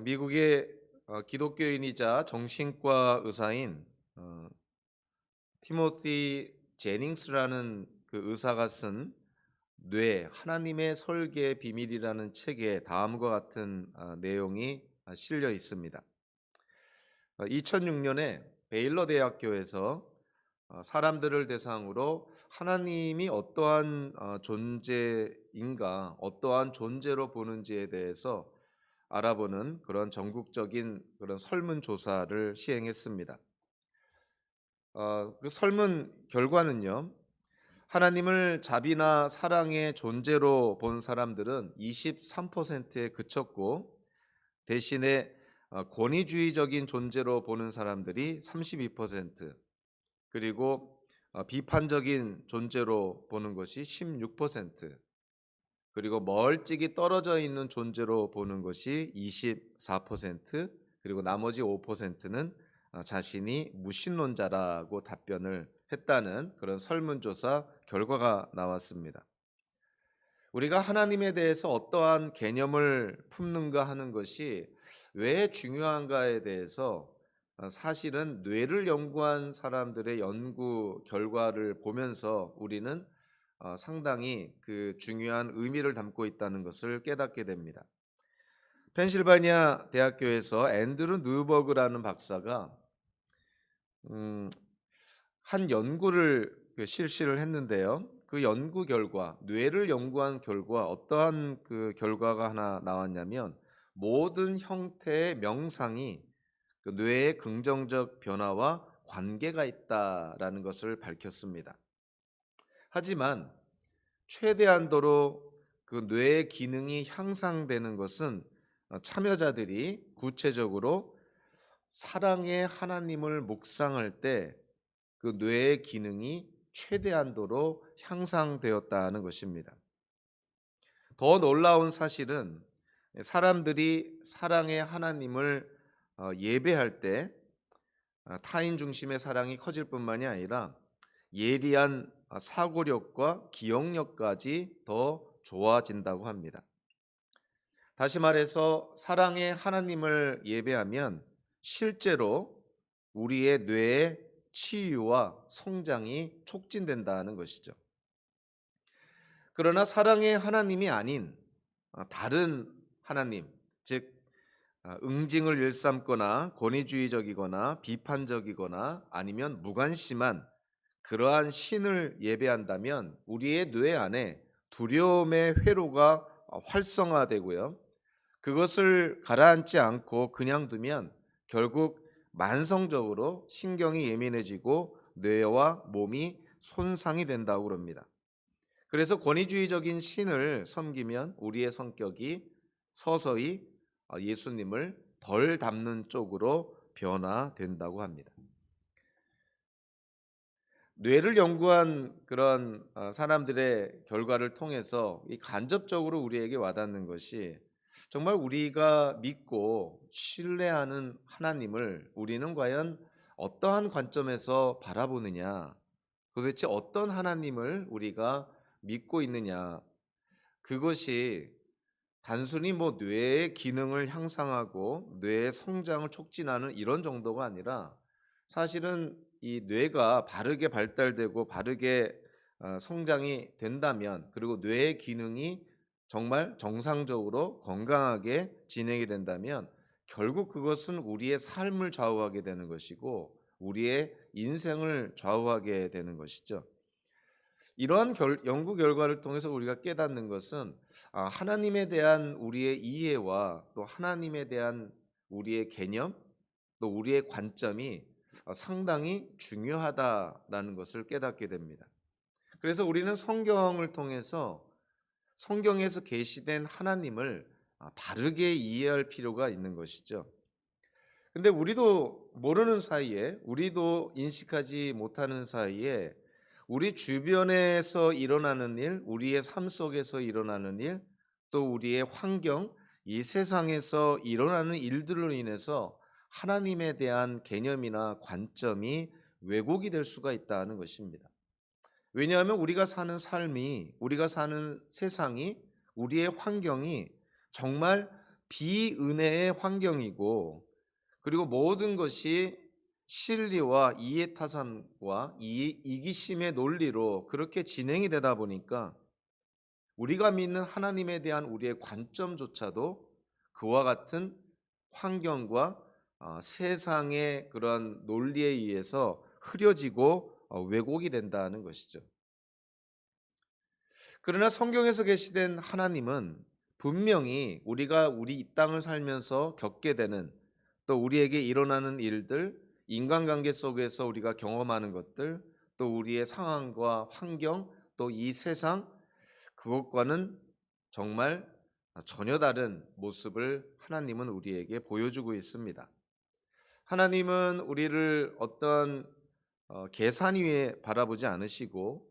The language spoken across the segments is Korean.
미국의 기독교인이자 정신과 의사인 어, 티모시 제닝스라는 그 의사가 쓴 뇌 하나님의 설계 비밀이라는 책에 다음과 같은 내용이 실려 있습니다. 2006년에 베일러 대학교에서 사람들을 대상으로 하나님이 어떠한 존재인가, 어떠한 존재로 보는지에 대해서 알아보는 그런 전국적인 그런 설문조사를 시행했습니다. 그 설문 결과는요, 하나님을 자비나 사랑의 존재로 본 사람들은 23%에 그쳤고, 대신에 권위주의적인 존재로 보는 사람들이 32%, 그리고 비판적인 존재로 보는 것이 16%, 그리고 멀찍이 떨어져 있는 존재로 보는 것이 24%, 그리고 나머지 5%는 자신이 무신론자라고 답변을 했다는 그런 설문조사 결과가 나왔습니다. 우리가 하나님에 대해서 어떠한 개념을 품는가 하는 것이 왜 중요한가에 대해서 사실은 뇌를 연구한 사람들의 연구 결과를 보면서 우리는 상당히 그 중요한 의미를 담고 있다는 것을 깨닫게 됩니다. 펜실바니아 대학교에서 앤드루 뉴버그라는 박사가 음, 한 연구를 실시를 했는데요. 그 연구 결과, 뇌를 연구한 결과 어떠한 그 결과가 하나 나왔냐면, 모든 형태의 명상이 그 뇌의 긍정적 변화와 관계가 있다라는 것을 밝혔습니다. 하지만 최대한도로 그 뇌의 기능이 향상되는 것은 참여자들이 구체적으로 사랑의 하나님을 묵상할 때 그 뇌의 기능이 최대한도로 향상되었다는 것입니다. 더 놀라운 사실은 사람들이 사랑의 하나님을 예배할 때 타인 중심의 사랑이 커질 뿐만이 아니라 예리한 사고력과 기억력까지 더 좋아진다고 합니다. 다시 말해서 사랑의 하나님을 예배하면 실제로 우리의 뇌의 치유와 성장이 촉진된다는 것이죠. 그러나 사랑의 하나님이 아닌 다른 하나님, 즉 응징을 일삼거나 권위주의적이거나 비판적이거나 아니면 무관심한 그러한 신을 예배한다면 우리의 뇌 안에 두려움의 회로가 활성화되고요. 그것을 가라앉지 않고 그냥 두면 결국 만성적으로 신경이 예민해지고 뇌와 몸이 손상이 된다고 그럽니다. 그래서 권위주의적인 신을 섬기면 우리의 성격이 서서히 예수님을 덜 닮는 쪽으로 변화된다고 합니다. 뇌를 연구한 그런 사람들의 결과를 통해서 이 간접적으로 우리에게 와닿는 것이, 정말 우리가 믿고 신뢰하는 하나님을 우리는 과연 어떠한 관점에서 바라보느냐, 도대체 어떤 하나님을 우리가 믿고 있느냐, 그것이 단순히 뭐 뇌의 기능을 향상하고 뇌의 성장을 촉진하는 이런 정도가 아니라, 사실은 이 뇌가 바르게 발달되고 바르게 성장이 된다면, 그리고 뇌의 기능이 정말 정상적으로 건강하게 진행이 된다면 결국 그것은 우리의 삶을 좌우하게 되는 것이고 우리의 인생을 좌우하게 되는 것이죠. 이러한 연구 결과를 통해서 우리가 깨닫는 것은 하나님에 대한 우리의 이해와 또 하나님에 대한 우리의 개념, 또 우리의 관점이 상당히 중요하다라는 것을 깨닫게 됩니다. 그래서 우리는 성경을 통해서 성경에서 계시된 하나님을 바르게 이해할 필요가 있는 것이죠. 근데 우리도 모르는 사이에, 우리도 인식하지 못하는 사이에 우리 주변에서 일어나는 일, 우리의 삶 속에서 일어나는 일, 또 우리의 환경, 이 세상에서 일어나는 일들로 인해서 하나님에 대한 개념이나 관점이 왜곡이 될 수가 있다는 것입니다. 왜냐하면 우리가 사는 삶이, 우리가 사는 세상이, 우리의 환경이 정말 비은혜의 환경이고, 그리고 모든 것이 실리와 이해타산과 이기심의 논리로 그렇게 진행이 되다 보니까 우리가 믿는 하나님에 대한 우리의 관점조차도 그와 같은 환경과 세상의 그런 논리에 의해서 흐려지고 왜곡이 된다는 것이죠. 그러나 성경에서 계시된 하나님은 분명히 우리가 우리 이 땅을 살면서 겪게 되는, 또 우리에게 일어나는 일들, 인간관계 속에서 우리가 경험하는 것들, 또 우리의 상황과 환경, 또 이 세상, 그것과는 정말 전혀 다른 모습을 하나님은 우리에게 보여주고 있습니다. 하나님은 우리를 어떤 계산 위에 바라보지 않으시고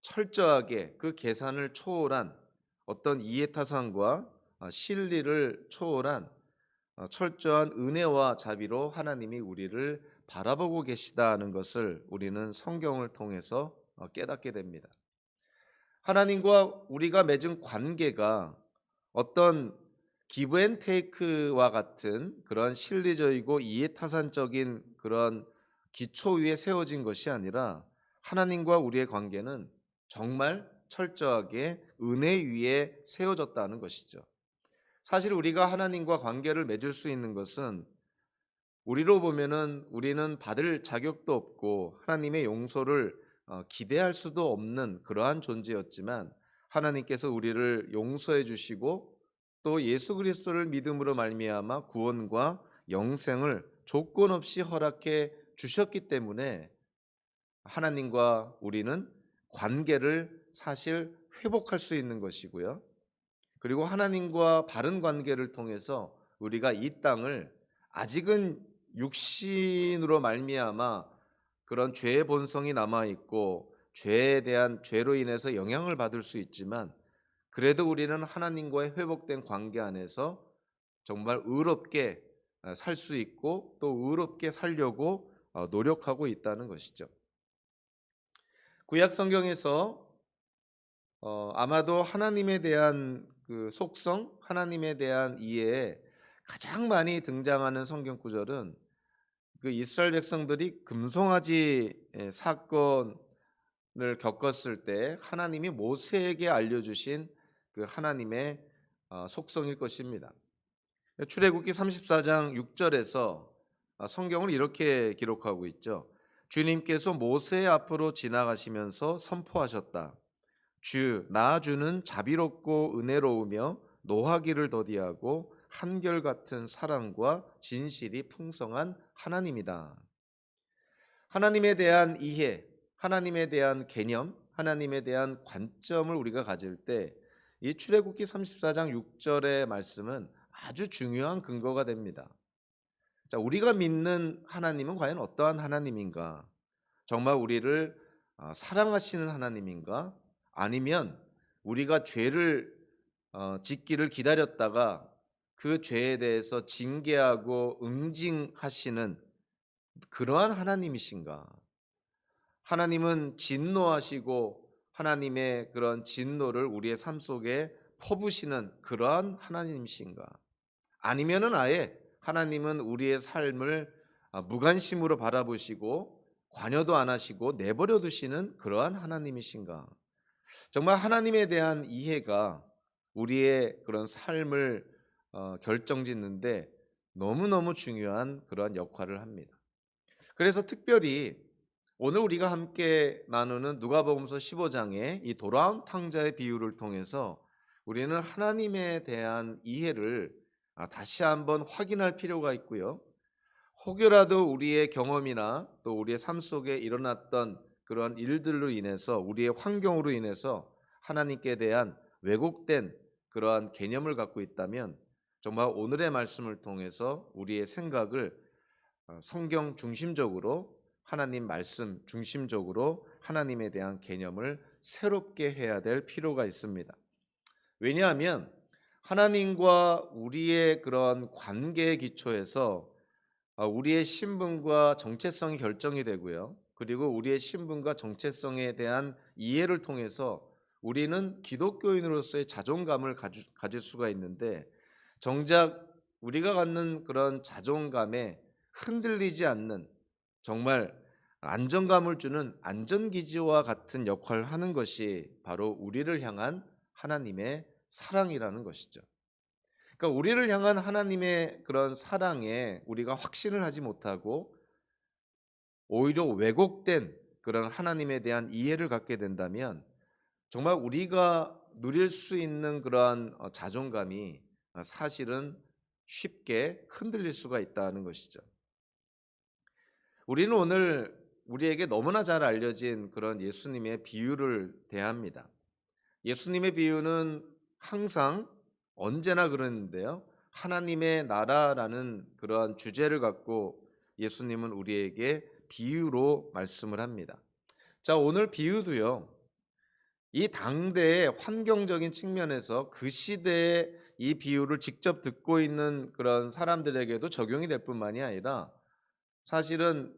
철저하게 그 계산을 초월한 어떤 이해타산과 실리를 초월한 철저한 은혜와 자비로 하나님이 우리를 바라보고 계시다는 것을 우리는 성경을 통해서 깨닫게 됩니다. 하나님과 우리가 맺은 관계가 어떤 기브 앤 테이크와 같은 그런 실리적이고 이해타산적인 그런 기초 위에 세워진 것이 아니라, 하나님과 우리의 관계는 정말 철저하게 은혜 위에 세워졌다는 것이죠. 사실 우리가 하나님과 관계를 맺을 수 있는 것은, 우리로 보면은 우리는 받을 자격도 없고 하나님의 용서를 기대할 수도 없는 그러한 존재였지만, 하나님께서 우리를 용서해 주시고 또 예수 그리스도를 믿음으로 말미암아 구원과 영생을 조건 없이 허락해 주셨기 때문에 하나님과 우리는 관계를 사실 회복할 수 있는 것이고요. 그리고 하나님과 바른 관계를 통해서 우리가 이 땅을, 아직은 육신으로 말미암아 그런 죄의 본성이 남아 있고 죄에 대한 죄로 인해서 영향을 받을 수 있지만, 그래도 우리는 하나님과의 회복된 관계 안에서 정말 의롭게 살 수 있고 또 의롭게 살려고 노력하고 있다는 것이죠. 구약 성경에서 아마도 하나님에 대한 그 속성, 하나님에 대한 이해에 가장 많이 등장하는 성경 구절은, 그 이스라엘 백성들이 금송아지 사건을 겪었을 때 하나님이 모세에게 알려주신 그 하나님의 속성일 것입니다. 출애굽기 34장 6절에서 성경을 이렇게 기록하고 있죠. 주님께서 모세 앞으로 지나가시면서 선포하셨다. 나 주는 자비롭고 은혜로우며 노하기를 더디하고 한결같은 사랑과 진실이 풍성한 하나님이다. 하나님에 대한 이해, 하나님에 대한 개념, 하나님에 대한 관점을 우리가 가질 때 이 출애굽기 34장 6절의 말씀은 아주 중요한 근거가 됩니다. 자, 우리가 믿는 하나님은 과연 어떠한 하나님인가? 정말 우리를 사랑하시는 하나님인가? 아니면 우리가 죄를 짓기를 기다렸다가 그 죄에 대해서 징계하고 응징하시는 그러한 하나님이신가? 하나님은 진노하시고 하나님의 그런 진노를 우리의 삶 속에 퍼부시는 그러한 하나님이신가? 아니면은 아예 하나님은 우리의 삶을 무관심으로 바라보시고 관여도 안 하시고 내버려 두시는 그러한 하나님이신가? 정말 하나님에 대한 이해가 우리의 그런 삶을 결정짓는데 너무너무 중요한 그러한 역할을 합니다. 그래서 특별히 오늘 우리가 함께 나누는 누가복음서 15장의 이 돌아온 탕자의 비유를 통해서 우리는 하나님에 대한 이해를 다시 한번 확인할 필요가 있고요. 혹여라도 우리의 경험이나 또 우리의 삶 속에 일어났던 그런 일들로 인해서, 우리의 환경으로 인해서 하나님께 대한 왜곡된 그러한 개념을 갖고 있다면, 정말 오늘의 말씀을 통해서 우리의 생각을 성경 중심적으로, 하나님 말씀 중심적으로 하나님에 대한 개념을 새롭게 해야 될 필요가 있습니다. 왜냐하면 하나님과 우리의 그런 관계의 기초에서 우리의 신분과 정체성이 결정이 되고요. 그리고 우리의 신분과 정체성에 대한 이해를 통해서 우리는 기독교인으로서의 자존감을 가질 수가 있는데, 정작 우리가 갖는 그런 자존감에 흔들리지 않는, 정말 안정감을 주는 안전기지와 같은 역할을 하는 것이 바로 우리를 향한 하나님의 사랑이라는 것이죠. 그러니까 우리를 향한 하나님의 그런 사랑에 우리가 확신을 하지 못하고 오히려 왜곡된 그런 하나님에 대한 이해를 갖게 된다면, 정말 우리가 누릴 수 있는 그러한 자존감이 사실은 쉽게 흔들릴 수가 있다는 것이죠. 우리는 오늘 우리에게 너무나 잘 알려진 그런 예수님의 비유를 대합니다. 예수님의 비유는 항상 언제나 그러는데요, 하나님의 나라라는 그러한 주제를 갖고 예수님은 우리에게 비유로 말씀을 합니다. 자, 오늘 비유도요, 이 당대의 환경적인 측면에서 그 시대에 이 비유를 직접 듣고 있는 그런 사람들에게도 적용이 될 뿐만이 아니라, 사실은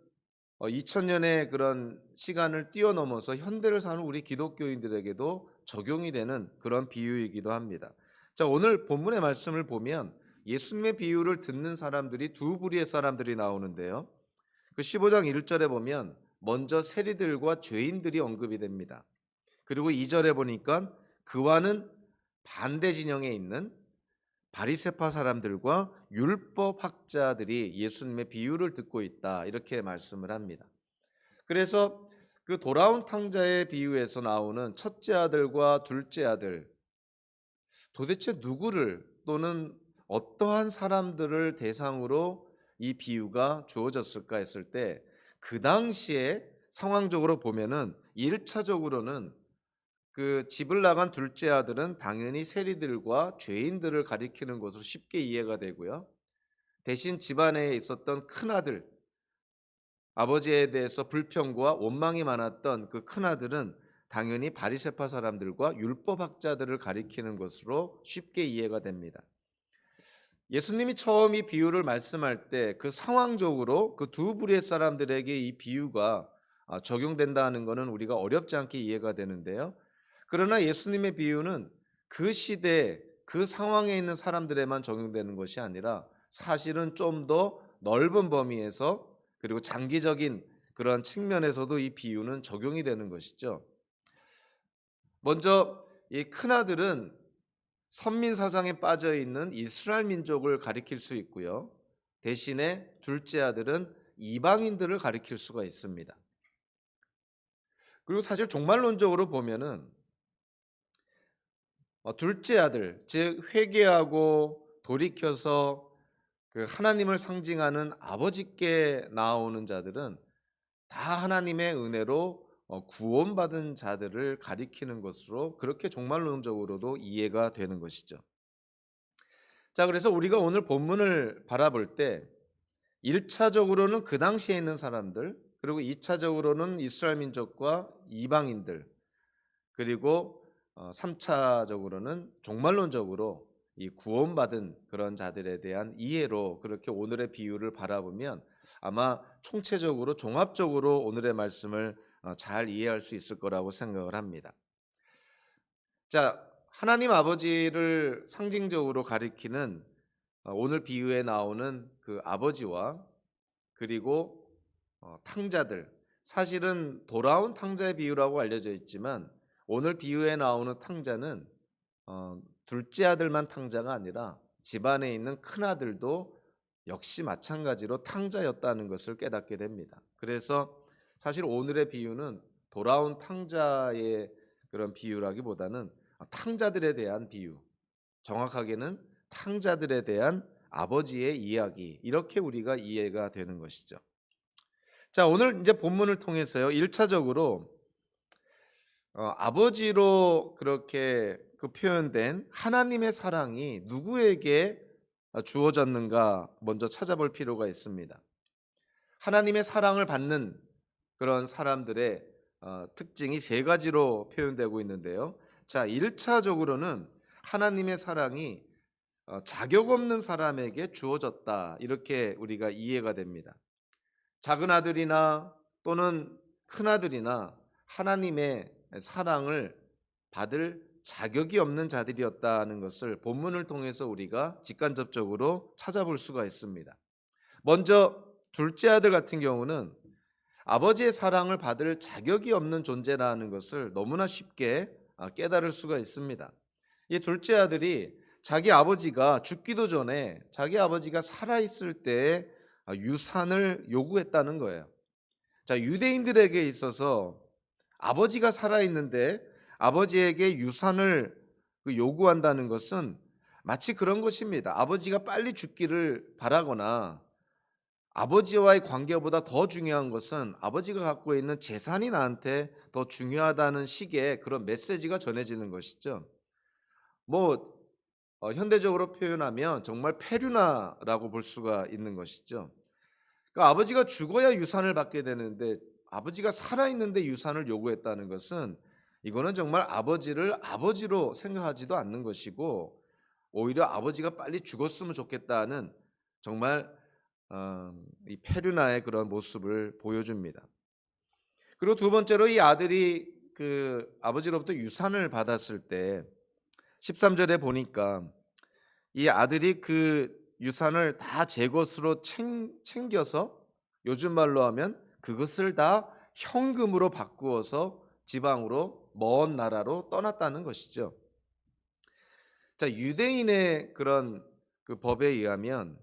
2000년의 그런 시간을 뛰어넘어서 현대를 사는 우리 기독교인들에게도 적용이 되는 그런 비유이기도 합니다. 자, 오늘 본문의 말씀을 보면 예수님의 비유를 듣는 사람들이 두 부류의 사람들이 나오는데요. 그 15장 1절에 보면 먼저 세리들과 죄인들이 언급이 됩니다. 그리고 2절에 보니까 그와는 반대 진영에 있는 바리새파 사람들과 율법 학자들이 예수님의 비유를 듣고 있다, 이렇게 말씀을 합니다. 그래서 그 돌아온 탕자의 비유에서 나오는 첫째 아들과 둘째 아들, 도대체 누구를, 또는 어떠한 사람들을 대상으로 이 비유가 주어졌을까 했을 때, 그 당시에 상황적으로 보면은 1차적으로는 그 집을 나간 둘째 아들은 당연히 세리들과 죄인들을 가리키는 것으로 쉽게 이해가 되고요. 대신 집안에 있었던 큰 아들, 아버지에 대해서 불평과 원망이 많았던 그 큰 아들은 당연히 바리새파 사람들과 율법학자들을 가리키는 것으로 쉽게 이해가 됩니다. 예수님이 처음 이 비유를 말씀할 때 그 상황적으로 그 두 부류의 사람들에게 이 비유가 적용된다는 것은 우리가 어렵지 않게 이해가 되는데요. 그러나 예수님의 비유는 그 시대 그 상황에 있는 사람들에만 적용되는 것이 아니라 사실은 좀 더 넓은 범위에서, 그리고 장기적인 그런 측면에서도 이 비유는 적용이 되는 것이죠. 먼저 이 큰아들은 선민 사상에 빠져 있는 이스라엘 민족을 가리킬 수 있고요. 대신에 둘째 아들은 이방인들을 가리킬 수가 있습니다. 그리고 사실 종말론적으로 보면은 둘째 아들, 즉 회개하고 돌이켜서 그 하나님을 상징하는 아버지께 나오는 자들은 다 하나님의 은혜로 구원받은 자들을 가리키는 것으로, 그렇게 종말론적으로도 이해가 되는 것이죠. 자, 그래서 우리가 오늘 본문을 바라볼 때 1차적으로는 그 당시에 있는 사람들, 그리고 2차적으로는 이스라엘 민족과 이방인들, 그리고 3차적으로는 종말론적으로 이 구원받은 그런 자들에 대한 이해로, 그렇게 오늘의 비유를 바라보면 아마 총체적으로 종합적으로 오늘의 말씀을 잘 이해할 수 있을 거라고 생각을 합니다. 자, 하나님 아버지를 상징적으로 가리키는 오늘 비유에 나오는 그 아버지와, 그리고 탕자들, 사실은 돌아온 탕자의 비유라고 알려져 있지만 오늘 비유에 나오는 탕자는 둘째 아들만 탕자가 아니라 집안에 있는 큰 아들도 역시 마찬가지로 탕자였다는 것을 깨닫게 됩니다. 그래서 사실 오늘의 비유는 돌아온 탕자의 그런 비유라기보다는 탕자들에 대한 비유, 정확하게는 탕자들에 대한 아버지의 이야기, 이렇게 우리가 이해가 되는 것이죠. 자, 오늘 이제 본문을 통해서요, 1차적으로 아버지로 그렇게 그 표현된 하나님의 사랑이 누구에게 주어졌는가 먼저 찾아볼 필요가 있습니다. 하나님의 사랑을 받는 그런 사람들의 특징이 세 가지로 표현되고 있는데요. 자, 1차적으로는 하나님의 사랑이 자격 없는 사람에게 주어졌다, 이렇게 우리가 이해가 됩니다. 작은 아들이나 또는 큰 아들이나 하나님의 사랑을 받을 자격이 없는 자들이었다는 것을 본문을 통해서 우리가 직간접적으로 찾아볼 수가 있습니다. 먼저 둘째 아들 같은 경우는 아버지의 사랑을 받을 자격이 없는 존재라는 것을 너무나 쉽게 깨달을 수가 있습니다. 이 둘째 아들이 자기 아버지가 죽기도 전에 자기 아버지가 살아있을 때 유산을 요구했다는 거예요. 자, 유대인들에게 있어서 아버지가 살아있는데 아버지에게 유산을 요구한다는 것은 마치 그런 것입니다. 아버지가 빨리 죽기를 바라거나 아버지와의 관계보다 더 중요한 것은 아버지가 갖고 있는 재산이 나한테 더 중요하다는 식의 그런 메시지가 전해지는 것이죠. 뭐 현대적으로 표현하면 정말 페류나라고 볼 수가 있는 것이죠. 그러니까 아버지가 죽어야 유산을 받게 되는데 아버지가 살아있는데 유산을 요구했다는 것은 이거는 정말 아버지를 아버지로 생각하지도 않는 것이고 오히려 아버지가 빨리 죽었으면 좋겠다는 정말 이 페르나의 그런 모습을 보여줍니다. 그리고 두 번째로 이 아들이 그 아버지로부터 유산을 받았을 때 13절에 보니까 이 아들이 그 유산을 다 제 것으로 챙겨서 요즘 말로 하면 그것을 다 현금으로 바꾸어서 지방으로 먼 나라로 떠났다는 것이죠. 자, 유대인의 그런 그 법에 의하면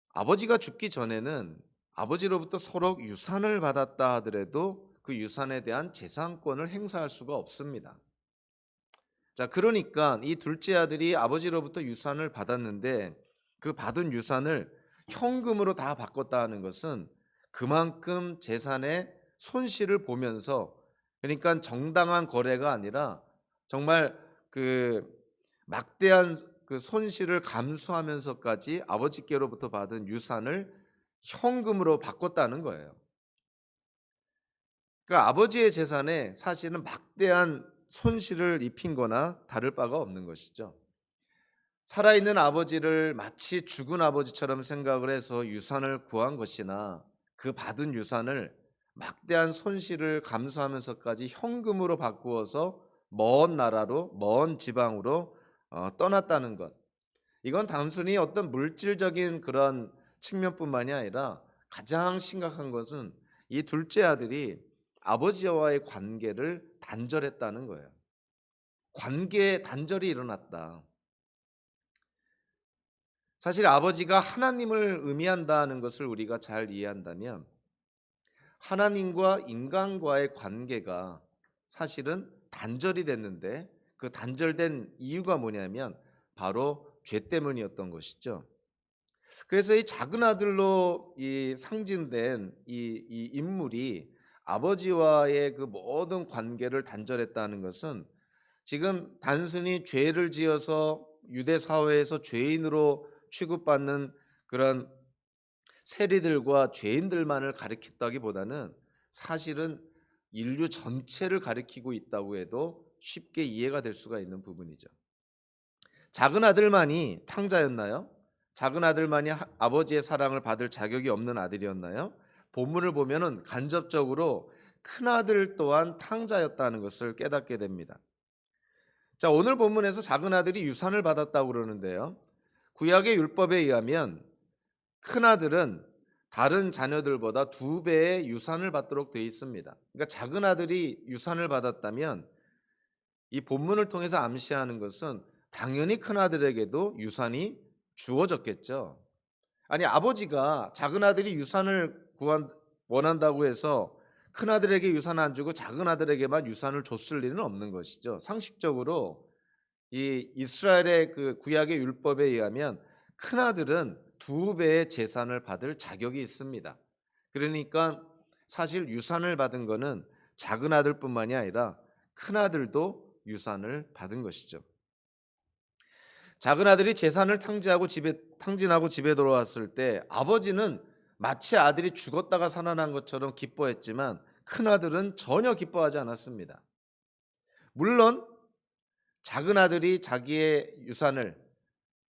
아버지가 죽기 전에는 아버지로부터 서로 유산을 받았다 하더라도 그 유산에 대한 재산권을 행사할 수가 없습니다. 자, 그러니까 이 둘째 아들이 아버지로부터 유산을 받았는데 그 받은 유산을 현금으로 다 바꿨다 하는 것은 그만큼 재산의 손실을 보면서, 그러니까 정당한 거래가 아니라 정말 그 막대한 그 손실을 감수하면서까지 아버지께로부터 받은 유산을 현금으로 바꿨다는 거예요. 그러니까 아버지의 재산에 사실은 막대한 손실을 입힌 거나 다를 바가 없는 것이죠. 살아있는 아버지를 마치 죽은 아버지처럼 생각을 해서 유산을 구한 것이나 그 받은 유산을 막대한 손실을 감수하면서까지 현금으로 바꾸어서 먼 나라로, 먼 지방으로 떠났다는 것. 이건 단순히 어떤 물질적인 그런 측면뿐만이 아니라 가장 심각한 것은 이 둘째 아들이 아버지와의 관계를 단절했다는 거예요. 관계에 단절이 일어났다. 사실 아버지가 하나님을 의미한다는 것을 우리가 잘 이해한다면 하나님과 인간과의 관계가 사실은 단절이 됐는데 그 단절된 이유가 뭐냐면 바로 죄 때문이었던 것이죠. 그래서 이 작은 아들로 이 상징된 이 인물이 아버지와의 그 모든 관계를 단절했다는 것은 지금 단순히 죄를 지어서 유대 사회에서 죄인으로 취급받는 그런 세리들과 죄인들만을 가리켰다기보다는 사실은 인류 전체를 가리키고 있다고 해도 쉽게 이해가 될 수가 있는 부분이죠. 작은 아들만이 탕자였나요? 작은 아들만이 아버지의 사랑을 받을 자격이 없는 아들이었나요? 본문을 보면은 간접적으로 큰 아들 또한 탕자였다는 것을 깨닫게 됩니다. 자, 오늘 본문에서 작은 아들이 유산을 받았다고 그러는데요. 구약의 율법에 의하면 큰 아들은 다른 자녀들보다 2배의 유산을 받도록 되어 있습니다. 그러니까 작은 아들이 유산을 받았다면 이 본문을 통해서 암시하는 것은 당연히 큰 아들에게도 유산이 주어졌겠죠. 아니, 아버지가 작은 아들이 유산을 원한다고 해서 큰 아들에게 유산 안 주고 작은 아들에게만 유산을 줬을 리는 없는 것이죠. 상식적으로 이 이스라엘의 그 구약의 율법에 의하면 큰 아들은 2배의 재산을 받을 자격이 있습니다. 그러니까 사실 유산을 받은 것은 작은 아들뿐만이 아니라 큰 아들도 유산을 받은 것이죠. 작은 아들이 재산을 탕진하고 집에 돌아왔을 때 아버지는 마치 아들이 죽었다가 살아난 것처럼 기뻐했지만 큰 아들은 전혀 기뻐하지 않았습니다. 물론 작은 아들이 자기의 유산을,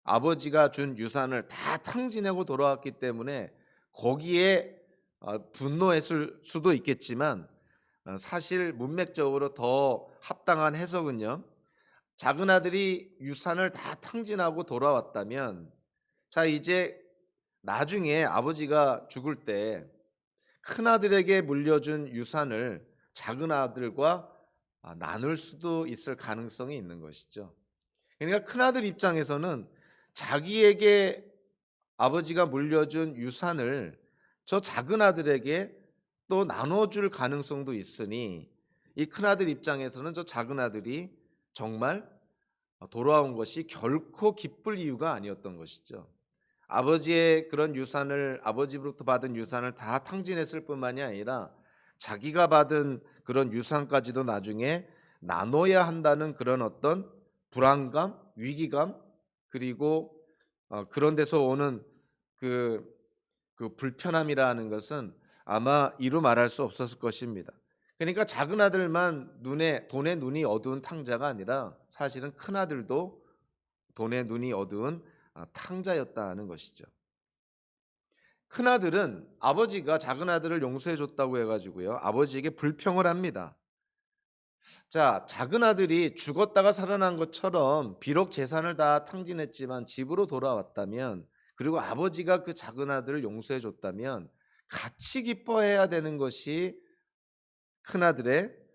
아버지가 준 유산을 다 탕진하고 돌아왔기 때문에 거기에 분노했을 수도 있겠지만 사실 문맥적으로 더 합당한 해석은요, 작은 아들이 유산을 다 탕진하고 돌아왔다면, 자 이제 나중에 아버지가 죽을 때 큰아들에게 물려준 유산을 작은 아들과 나눌 수도 있을 가능성이 있는 것이죠. 그러니까 큰아들 입장에서는 자기에게 아버지가 물려준 유산을 저 작은 아들에게 또 나눠줄 가능성도 있으니, 이 큰아들 입장에서는 저 작은 아들이 정말 돌아온 것이 결코 기쁠 이유가 아니었던 것이죠. 아버지의 그런 유산을, 아버지로부터 받은 유산을 다 탕진했을 뿐만이 아니라 자기가 받은 그런 유산까지도 나중에 나눠야 한다는 그런 어떤 불안감, 위기감, 그리고 그런 데서 오는 그, 그 불편함이라는 것은 아마 이루 말할 수 없었을 것입니다. 그러니까 작은 아들만 돈에 눈이 어두운 탕자가 아니라 사실은 큰 아들도 돈에 눈이 어두운 탕자였다는 것이죠. 큰 아들은 아버지가 작은 아들을 용서해 줬다고 해가지고요, 아버지에게 불평을 합니다. 자, 작은 아들이 죽었다가 살아난 것처럼 비록 재산을 다 탕진했지만 집으로 돌아왔다면, 그리고 아버지가 그 작은 아들을 용서해 줬다면 같이 기뻐해야 되는 것이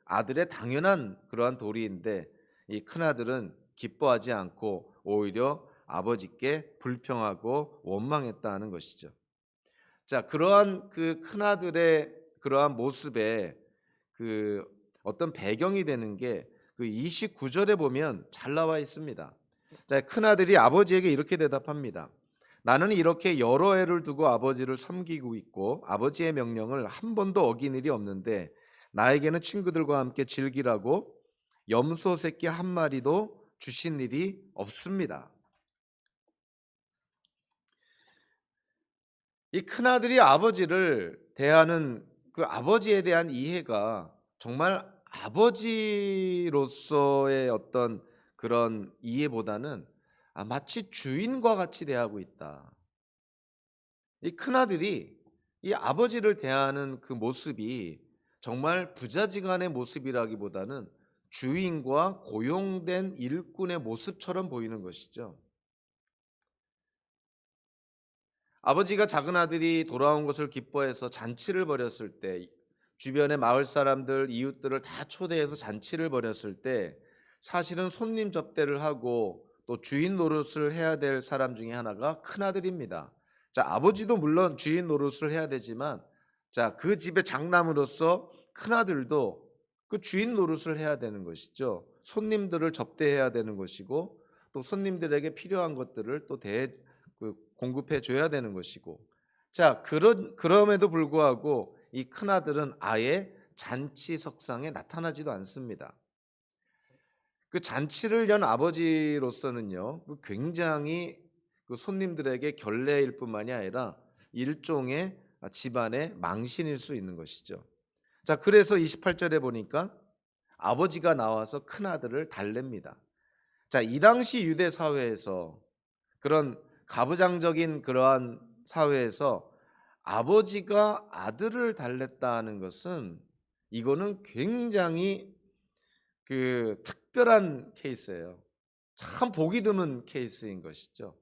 아들의 당연한 그러한 도리인데, 이 큰아들은 기뻐하지 않고 오히려 아버지께 불평하고 원망했다는 것이죠. 자, 그러한 그 큰아들의 그러한 모습에 그 어떤 배경이 되는 게 그 29절에 보면 잘 나와 있습니다. 자, 큰아들이 아버지에게 이렇게 대답합니다. 나는 이렇게 여러 해를 두고 아버지를 섬기고 있고 아버지의 명령을 한 번도 어긴 일이 없는데, 나에게는 친구들과 함께 즐기라고 염소 새끼 한 마리도 주신 일이 없습니다. 이 큰아들이 아버지를 대하는 그 아버지에 대한 이해가 정말 아버지로서의 어떤 그런 이해보다는 마치 주인과 같이 대하고 있다. 이 큰아들이 이 아버지를 대하는 그 모습이 정말 부자지간의 모습이라기보다는 주인과 고용된 일꾼의 모습처럼 보이는 것이죠. 아버지가 작은 아들이 돌아온 것을 기뻐해서 잔치를 벌였을 때, 주변의 마을 사람들, 이웃들을 다 초대해서 잔치를 벌였을 때, 사실은 손님 접대를 하고 또 주인 노릇을 해야 될 사람 중에 하나가 큰아들입니다. 자, 아버지도 물론 주인 노릇을 해야 되지만, 자, 그 집의 장남으로서 큰아들도 그 주인 노릇을 해야 되는 것이죠. 손님들을 접대해야 되는 것이고, 또 손님들에게 필요한 것들을 또 공급해 줘야 되는 것이고, 자, 그럼에도 불구하고 이 큰아들은 아예 잔치석상에 나타나지도 않습니다. 그 잔치를 연 아버지로서는요, 굉장히 그 손님들에게 결례일 뿐만이 아니라 일종의 집안의 망신일 수 있는 것이죠. 자, 그래서 28절에 보니까 아버지가 나와서 큰아들을 달랩니다. 자, 이 당시 유대 사회에서, 그런 가부장적인 그러한 사회에서 아버지가 아들을 달랬다는 것은, 이거는 굉장히 그 특별한 케이스예요. 참 보기 드문 케이스인 것이죠.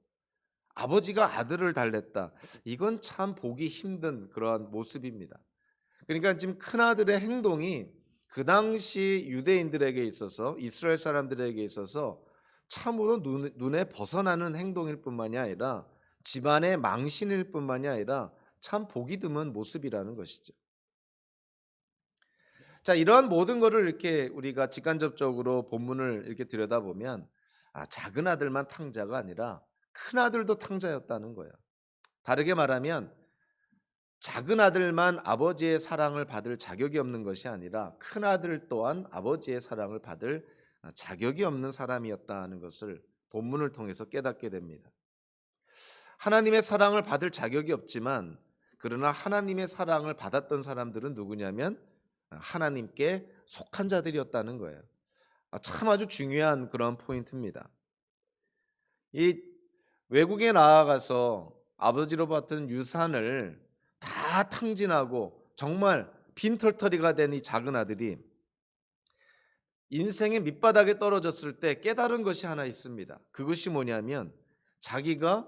아버지가 아들을 달랬다. 이건 참 보기 힘든 그러한 모습입니다. 그러니까 지금 큰아들의 행동이 그 당시 유대인들에게 있어서, 이스라엘 사람들에게 있어서 참으로 눈에 벗어나는 행동일 뿐만이 아니라 집안의 망신일 뿐만이 아니라 참 보기 드문 모습이라는 것이죠. 자, 이러한 모든 것을 이렇게 우리가 직간접적으로 본문을 이렇게 들여다보면, 작은 아들만 탕자가 아니라 큰 아들도 탕자였다는 거예요. 다르게 말하면 작은 아들만 아버지의 사랑을 받을 자격이 없는 것이 아니라 큰 아들 또한 아버지의 사랑을 받을 자격이 없는 사람이었다는 것을 본문을 통해서 깨닫게 됩니다. 하나님의 사랑을 받을 자격이 없지만, 그러나 하나님의 사랑을 받았던 사람들은 누구냐면 하나님께 속한 자들이었다는 거예요. 참 아주 중요한 그런 포인트입니다. 이 외국에 나아가서 아버지로 받은 유산을 다 탕진하고 정말 빈털터리가 된 이 작은 아들이 인생의 밑바닥에 떨어졌을 때 깨달은 것이 하나 있습니다. 그것이 뭐냐면 자기가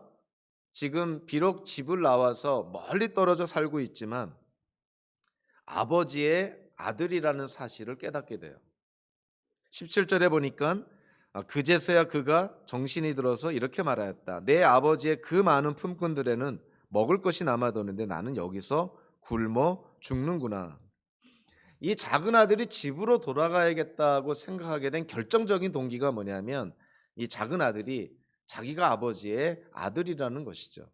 지금 비록 집을 나와서 멀리 떨어져 살고 있지만 아버지의 아들이라는 사실을 깨닫게 돼요. 17절에 보니까 그제서야 그가 정신이 들어서 이렇게 말하였다. 내 아버지의 그 많은 품꾼들에는 먹을 것이 남아도는데 나는 여기서 굶어 죽는구나. 이 작은 아들이 집으로 돌아가야겠다고 생각하게 된 결정적인 동기가 뭐냐면 이 작은 아들이 자기가 아버지의 아들이라는 것이죠.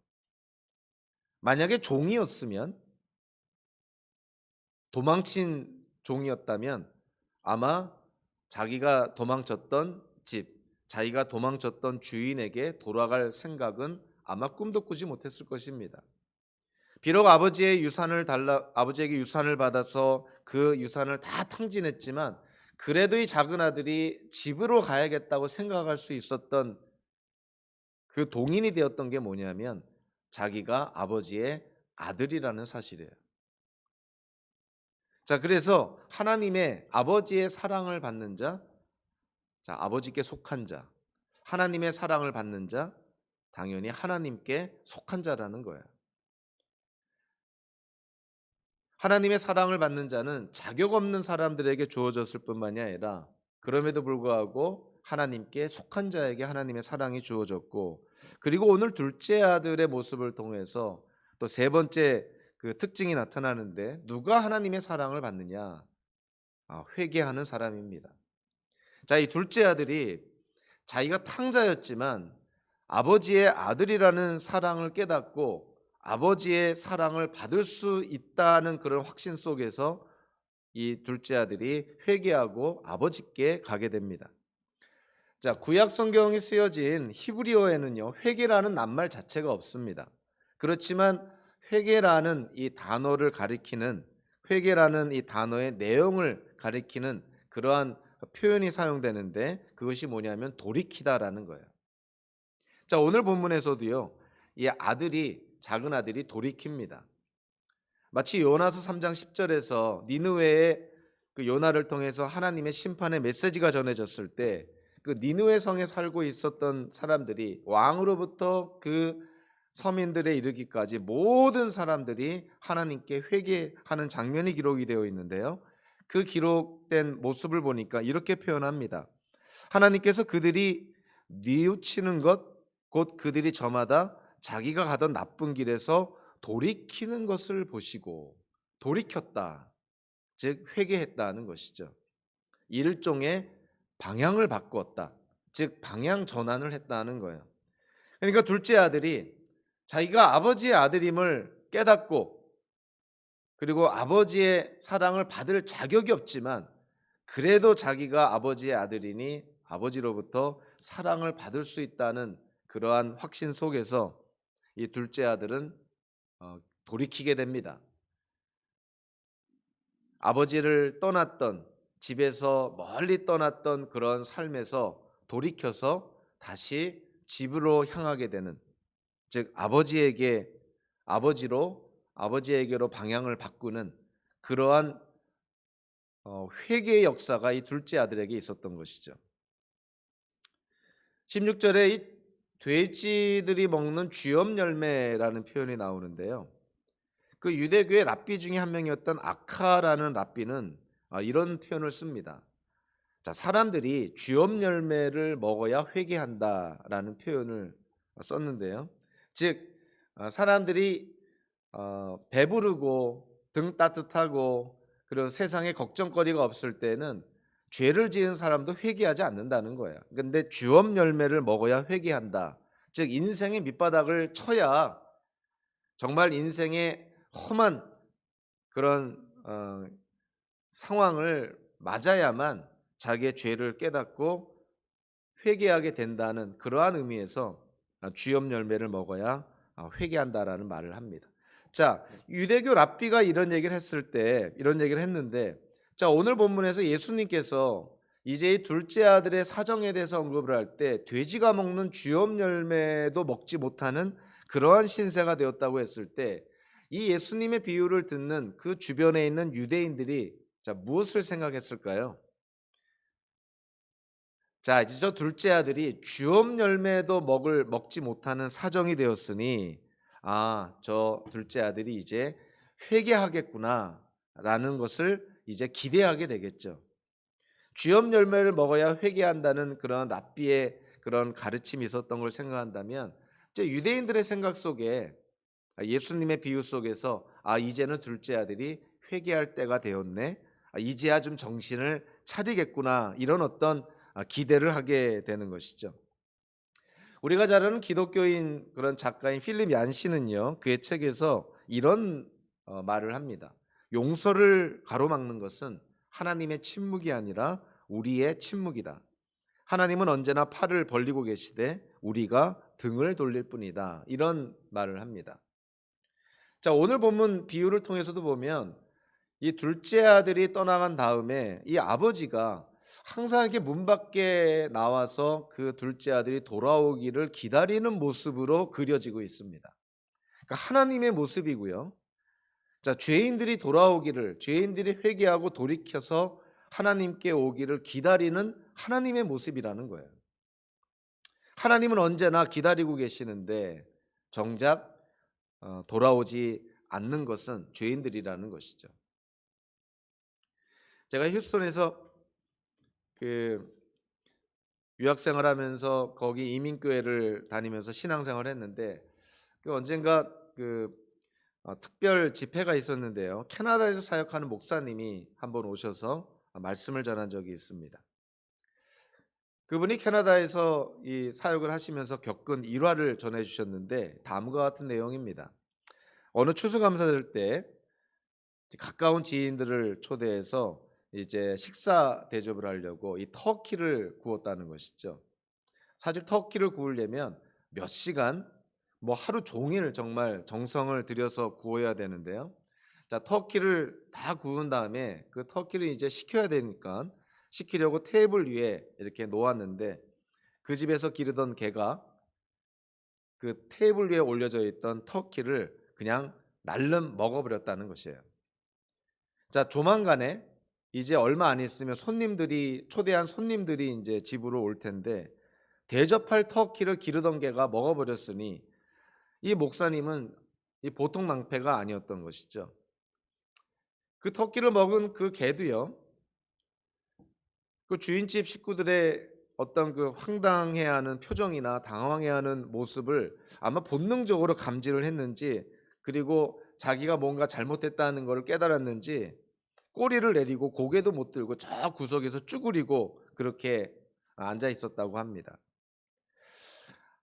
만약에 종이었으면, 도망친 종이었다면 아마 자기가 도망쳤던 집, 자기가 도망쳤던 주인에게 돌아갈 생각은 아마 꿈도 꾸지 못했을 것입니다. 비록 아버지에게 유산을 받아서 그 유산을 다 탕진했지만 그래도 이 작은 아들이 집으로 가야겠다고 생각할 수 있었던 그 동인이 되었던 게 뭐냐면 자기가 아버지의 아들이라는 사실이에요. 자, 그래서 하나님의 아버지의 사랑을 받는 자, 아버지께 속한 자, 하나님의 사랑을 받는 자, 당연히 하나님께 속한 자라는 거예요. 하나님의 사랑을 받는 자는 자격 없는 사람들에게 주어졌을 뿐만이 아니라 그럼에도 불구하고 하나님께 속한 자에게 하나님의 사랑이 주어졌고, 그리고 오늘 둘째 아들의 모습을 통해서 또 세 번째 그 특징이 나타나는데 누가 하나님의 사랑을 받느냐? 회개하는 사람입니다. 자, 이 둘째 아들이 자기가 탕자였지만 아버지의 아들이라는 사랑을 깨닫고 아버지의 사랑을 받을 수 있다는 그런 확신 속에서 이 둘째 아들이 회개하고 아버지께 가게 됩니다. 자, 구약 성경이 쓰여진 히브리어에는요, 회개라는 낱말 자체가 없습니다. 그렇지만 회개라는 이 단어를 가리키는, 회개라는 이 단어의 내용을 가리키는 그러한 표현이 사용되는데 그것이 뭐냐면 돌이키다라는 거예요. 자, 오늘 본문에서도요, 이 작은 아들이 돌이킵니다. 마치 요나서 3장 10절에서 니느웨의 그 요나를 통해서 하나님의 심판의 메시지가 전해졌을 때 그 니느웨 성에 살고 있었던 사람들이 왕으로부터 그 서민들에 이르기까지 모든 사람들이 하나님께 회개하는 장면이 기록이 되어 있는데요. 그 기록된 모습을 보니까 이렇게 표현합니다. 하나님께서 그들이 뉘우치는 것, 곧 그들이 저마다 자기가 가던 나쁜 길에서 돌이키는 것을 보시고 돌이켰다. 즉 회개했다는 것이죠. 일종의 방향을 바꾸었다. 즉 방향 전환을 했다는 거예요. 그러니까 둘째 아들이 자기가 아버지의 아들임을 깨닫고 그리고 아버지의 사랑을 받을 자격이 없지만 그래도 자기가 아버지의 아들이니 아버지로부터 사랑을 받을 수 있다는 그러한 확신 속에서 이 둘째 아들은 돌이키게 됩니다. 아버지를 떠났던, 집에서 멀리 떠났던 그런 삶에서 돌이켜서 다시 집으로 향하게 되는, 즉 아버지에게로 방향을 바꾸는 그러한 회개의 역사가 이 둘째 아들에게 있었던 것이죠. 16절에 이 돼지들이 먹는 쥐염 열매라는 표현이 나오는데요. 그 유대교의 랍비 중에 한 명이었던 아카라는 랍비는 이런 표현을 씁니다. 자, 사람들이 쥐염 열매를 먹어야 회개한다라는 표현을 썼는데요. 즉 사람들이 배부르고 등 따뜻하고 그리고 세상에 걱정거리가 없을 때는 죄를 지은 사람도 회개하지 않는다는 거예요. 그런데 쥐염 열매를 먹어야 회개한다. 즉 인생의 밑바닥을 쳐야 정말 인생의 험한 그런 상황을 맞아야만 자기의 죄를 깨닫고 회개하게 된다는 그러한 의미에서 쥐염 열매를 먹어야 회개한다라는 말을 합니다. 자, 유대교 랍비가 이런 얘기를 했는데, 자, 오늘 본문에서 예수님께서 이제 이 둘째 아들의 사정에 대해서 언급을 할 때 돼지가 먹는 쥐염 열매도 먹지 못하는 그러한 신세가 되었다고 했을 때 이 예수님의 비유를 듣는 그 주변에 있는 유대인들이 자, 무엇을 생각했을까요? 자, 이제 저 둘째 아들이 주업 열매도 먹지 못하는 사정이 되었으니 저 둘째 아들이 이제 회개하겠구나라는 것을 이제 기대하게 되겠죠. 주업 열매를 먹어야 회개한다는 그런 랍비의 그런 가르침이 있었던 걸 생각한다면 이제 유대인들의 생각 속에 예수님의 비유 속에서 이제는 둘째 아들이 회개할 때가 되었네. 이제야 좀 정신을 차리겠구나. 이런 어떤 기대를 하게 되는 것이죠. 우리가 잘 아는 기독교인 그런 작가인 필립 얀시는요. 그의 책에서 이런 말을 합니다. 용서를 가로막는 것은 하나님의 침묵이 아니라 우리의 침묵이다. 하나님은 언제나 팔을 벌리고 계시되 우리가 등을 돌릴 뿐이다. 이런 말을 합니다. 자, 오늘 본문 비유를 통해서도 보면 이 둘째 아들이 떠나간 다음에 이 아버지가 항상 이렇게 문 밖에 나와서 그 둘째 아들이 돌아오기를 기다리는 모습으로 그려지고 있습니다. 그러니까 하나님의 모습이고요. 자, 죄인들이 회개하고 돌이켜서 하나님께 오기를 기다리는 하나님의 모습이라는 거예요. 하나님은 언제나 기다리고 계시는데 정작 돌아오지 않는 것은 죄인들이라는 것이죠. 제가 휴스턴에서 그 유학생활하면서 거기 이민교회를 다니면서 신앙생활을 했는데 그 언젠가 특별 집회가 있었는데요. 캐나다에서 사역하는 목사님이 한번 오셔서 말씀을 전한 적이 있습니다. 그분이 캐나다에서 이 사역을 하시면서 겪은 일화를 전해 주셨는데 다음과 같은 내용입니다. 어느 추수감사절 때 가까운 지인들을 초대해서 이제 식사 대접을 하려고 이 터키를 구웠다는 것이죠. 사실 터키를 구우려면 몇 시간, 뭐 하루 종일 정말 정성을 들여서 구워야 되는데요. 자, 터키를 다 구운 다음에 그 터키를 이제 식혀야 되니까 식히려고 테이블 위에 이렇게 놓았는데 그 집에서 기르던 개가 그 테이블 위에 올려져 있던 터키를 그냥 날름 먹어버렸다는 것이에요. 자, 조만간에 이제 얼마 안 있으면 초대한 손님들이 이제 집으로 올 텐데 대접할 터키를 기르던 개가 먹어버렸으니 이 목사님은 이 보통 낭패가 아니었던 것이죠. 그 터키를 먹은 그 개도요. 그 주인집 식구들의 어떤 그 황당해하는 표정이나 당황해하는 모습을 아마 본능적으로 감지를 했는지, 그리고 자기가 뭔가 잘못했다는 것을 깨달았는지 꼬리를 내리고 고개도 못 들고 저 구석에서 쭈그리고 그렇게 앉아 있었다고 합니다.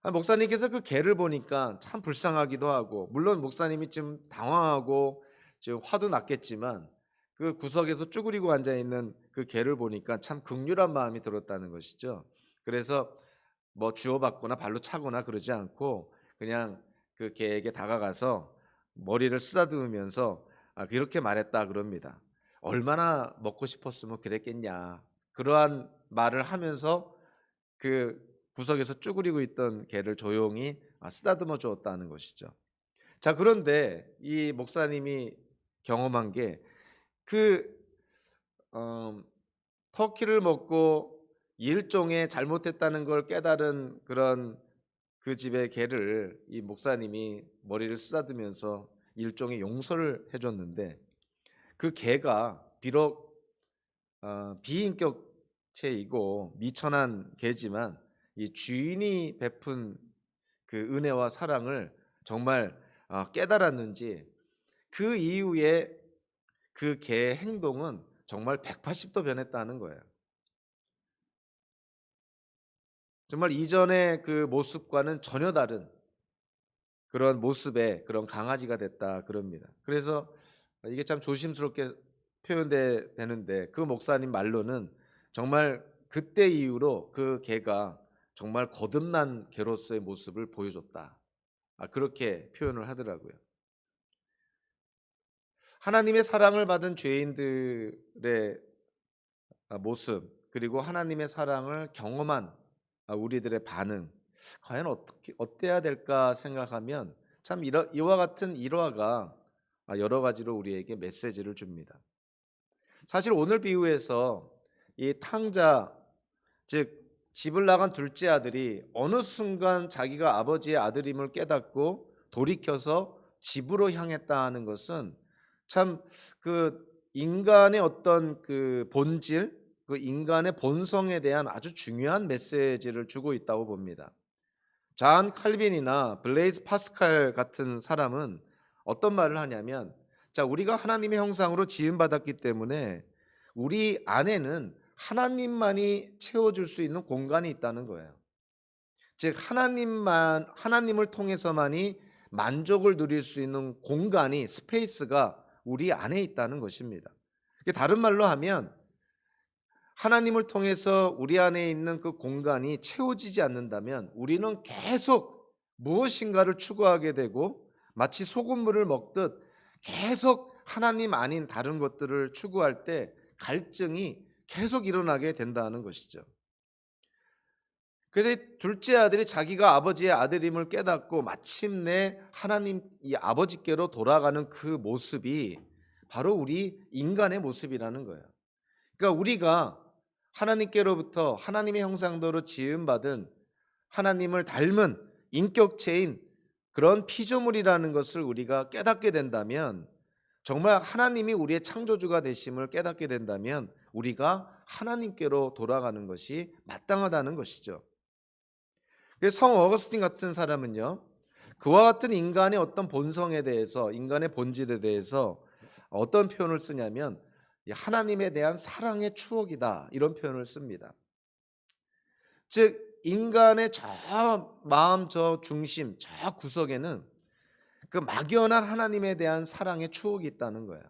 목사님께서 그 개를 보니까 참 불쌍하기도 하고, 물론 목사님이 좀 당황하고 좀 화도 났겠지만 그 구석에서 쭈그리고 앉아 있는 그 개를 보니까 참 극률한 마음이 들었다는 것이죠. 그래서 뭐 주워받거나 발로 차거나 그러지 않고 그냥 그 개에게 다가가서 머리를 쓰다듬으면서 그렇게 말했다 그럽니다. 얼마나 먹고 싶었으면 그랬겠냐. 그러한 말을 하면서 그 구석에서 쭈그리고 있던 개를 조용히 쓰다듬어 주었다는 것이죠. 자, 그런데 이 목사님이 경험한 게 그 터키를 먹고 일종의 잘못했다는 걸 깨달은 그런 그 집의 개를 이 목사님이 머리를 쓰다듬으면서 일종의 용서를 해줬는데, 그 개가 비록 비인격체이고 미천한 개지만 이 주인이 베푼 그 은혜와 사랑을 정말 깨달았는지 그 이후에 그 개의 행동은 정말 180도 변했다는 거예요. 정말 이전의 그 모습과는 전혀 다른 그런 모습의 그런 강아지가 됐다 그럽니다. 그래서 이게 참 조심스럽게 되는데 그 목사님 말로는 정말 그때 이후로 그 개가 정말 거듭난 개로서의 모습을 보여줬다. 그렇게 표현을 하더라고요. 하나님의 사랑을 받은 죄인들의 모습, 그리고 하나님의 사랑을 경험한 우리들의 반응, 과연 어때야 될까 생각하면 참 이와 같은 일화가 여러 가지로 우리에게 메시지를 줍니다. 사실 오늘 비유에서 이 탕자, 즉 집을 나간 둘째 아들이 어느 순간 자기가 아버지의 아들임을 깨닫고 돌이켜서 집으로 향했다는 것은 참 그 인간의 어떤 그 본질, 그 인간의 본성에 대한 아주 중요한 메시지를 주고 있다고 봅니다. 잔 칼빈이나 블레이즈 파스칼 같은 사람은 어떤 말을 하냐면, 자, 우리가 하나님의 형상으로 지음받았기 때문에 우리 안에는 하나님만이 채워줄 수 있는 공간이 있다는 거예요. 즉 하나님을 통해서만이 만족을 누릴 수 있는 공간이, 스페이스가 우리 안에 있다는 것입니다. 다른 말로 하면 하나님을 통해서 우리 안에 있는 그 공간이 채워지지 않는다면 우리는 계속 무엇인가를 추구하게 되고, 마치 소금물을 먹듯 계속 하나님 아닌 다른 것들을 추구할 때 갈증이 계속 일어나게 된다는 것이죠. 그래서 이 둘째 아들이 자기가 아버지의 아들임을 깨닫고 마침내 하나님 이 아버지께로 돌아가는 그 모습이 바로 우리 인간의 모습이라는 거예요. 그러니까 우리가 하나님께로부터 하나님의 형상대로 지음받은, 하나님을 닮은 인격체인 그런 피조물이라는 것을 우리가 깨닫게 된다면, 정말 하나님이 우리의 창조주가 되심을 깨닫게 된다면 우리가 하나님께로 돌아가는 것이 마땅하다는 것이죠. 그래서 성 어거스틴 같은 사람은요, 그와 같은 인간의 어떤 본성에 대해서, 인간의 본질에 대해서 어떤 표현을 쓰냐면 하나님에 대한 사랑의 추억이다, 이런 표현을 씁니다. 즉 인간의 저 마음, 저 중심, 저 구석에는 그 막연한 하나님에 대한 사랑의 추억이 있다는 거예요.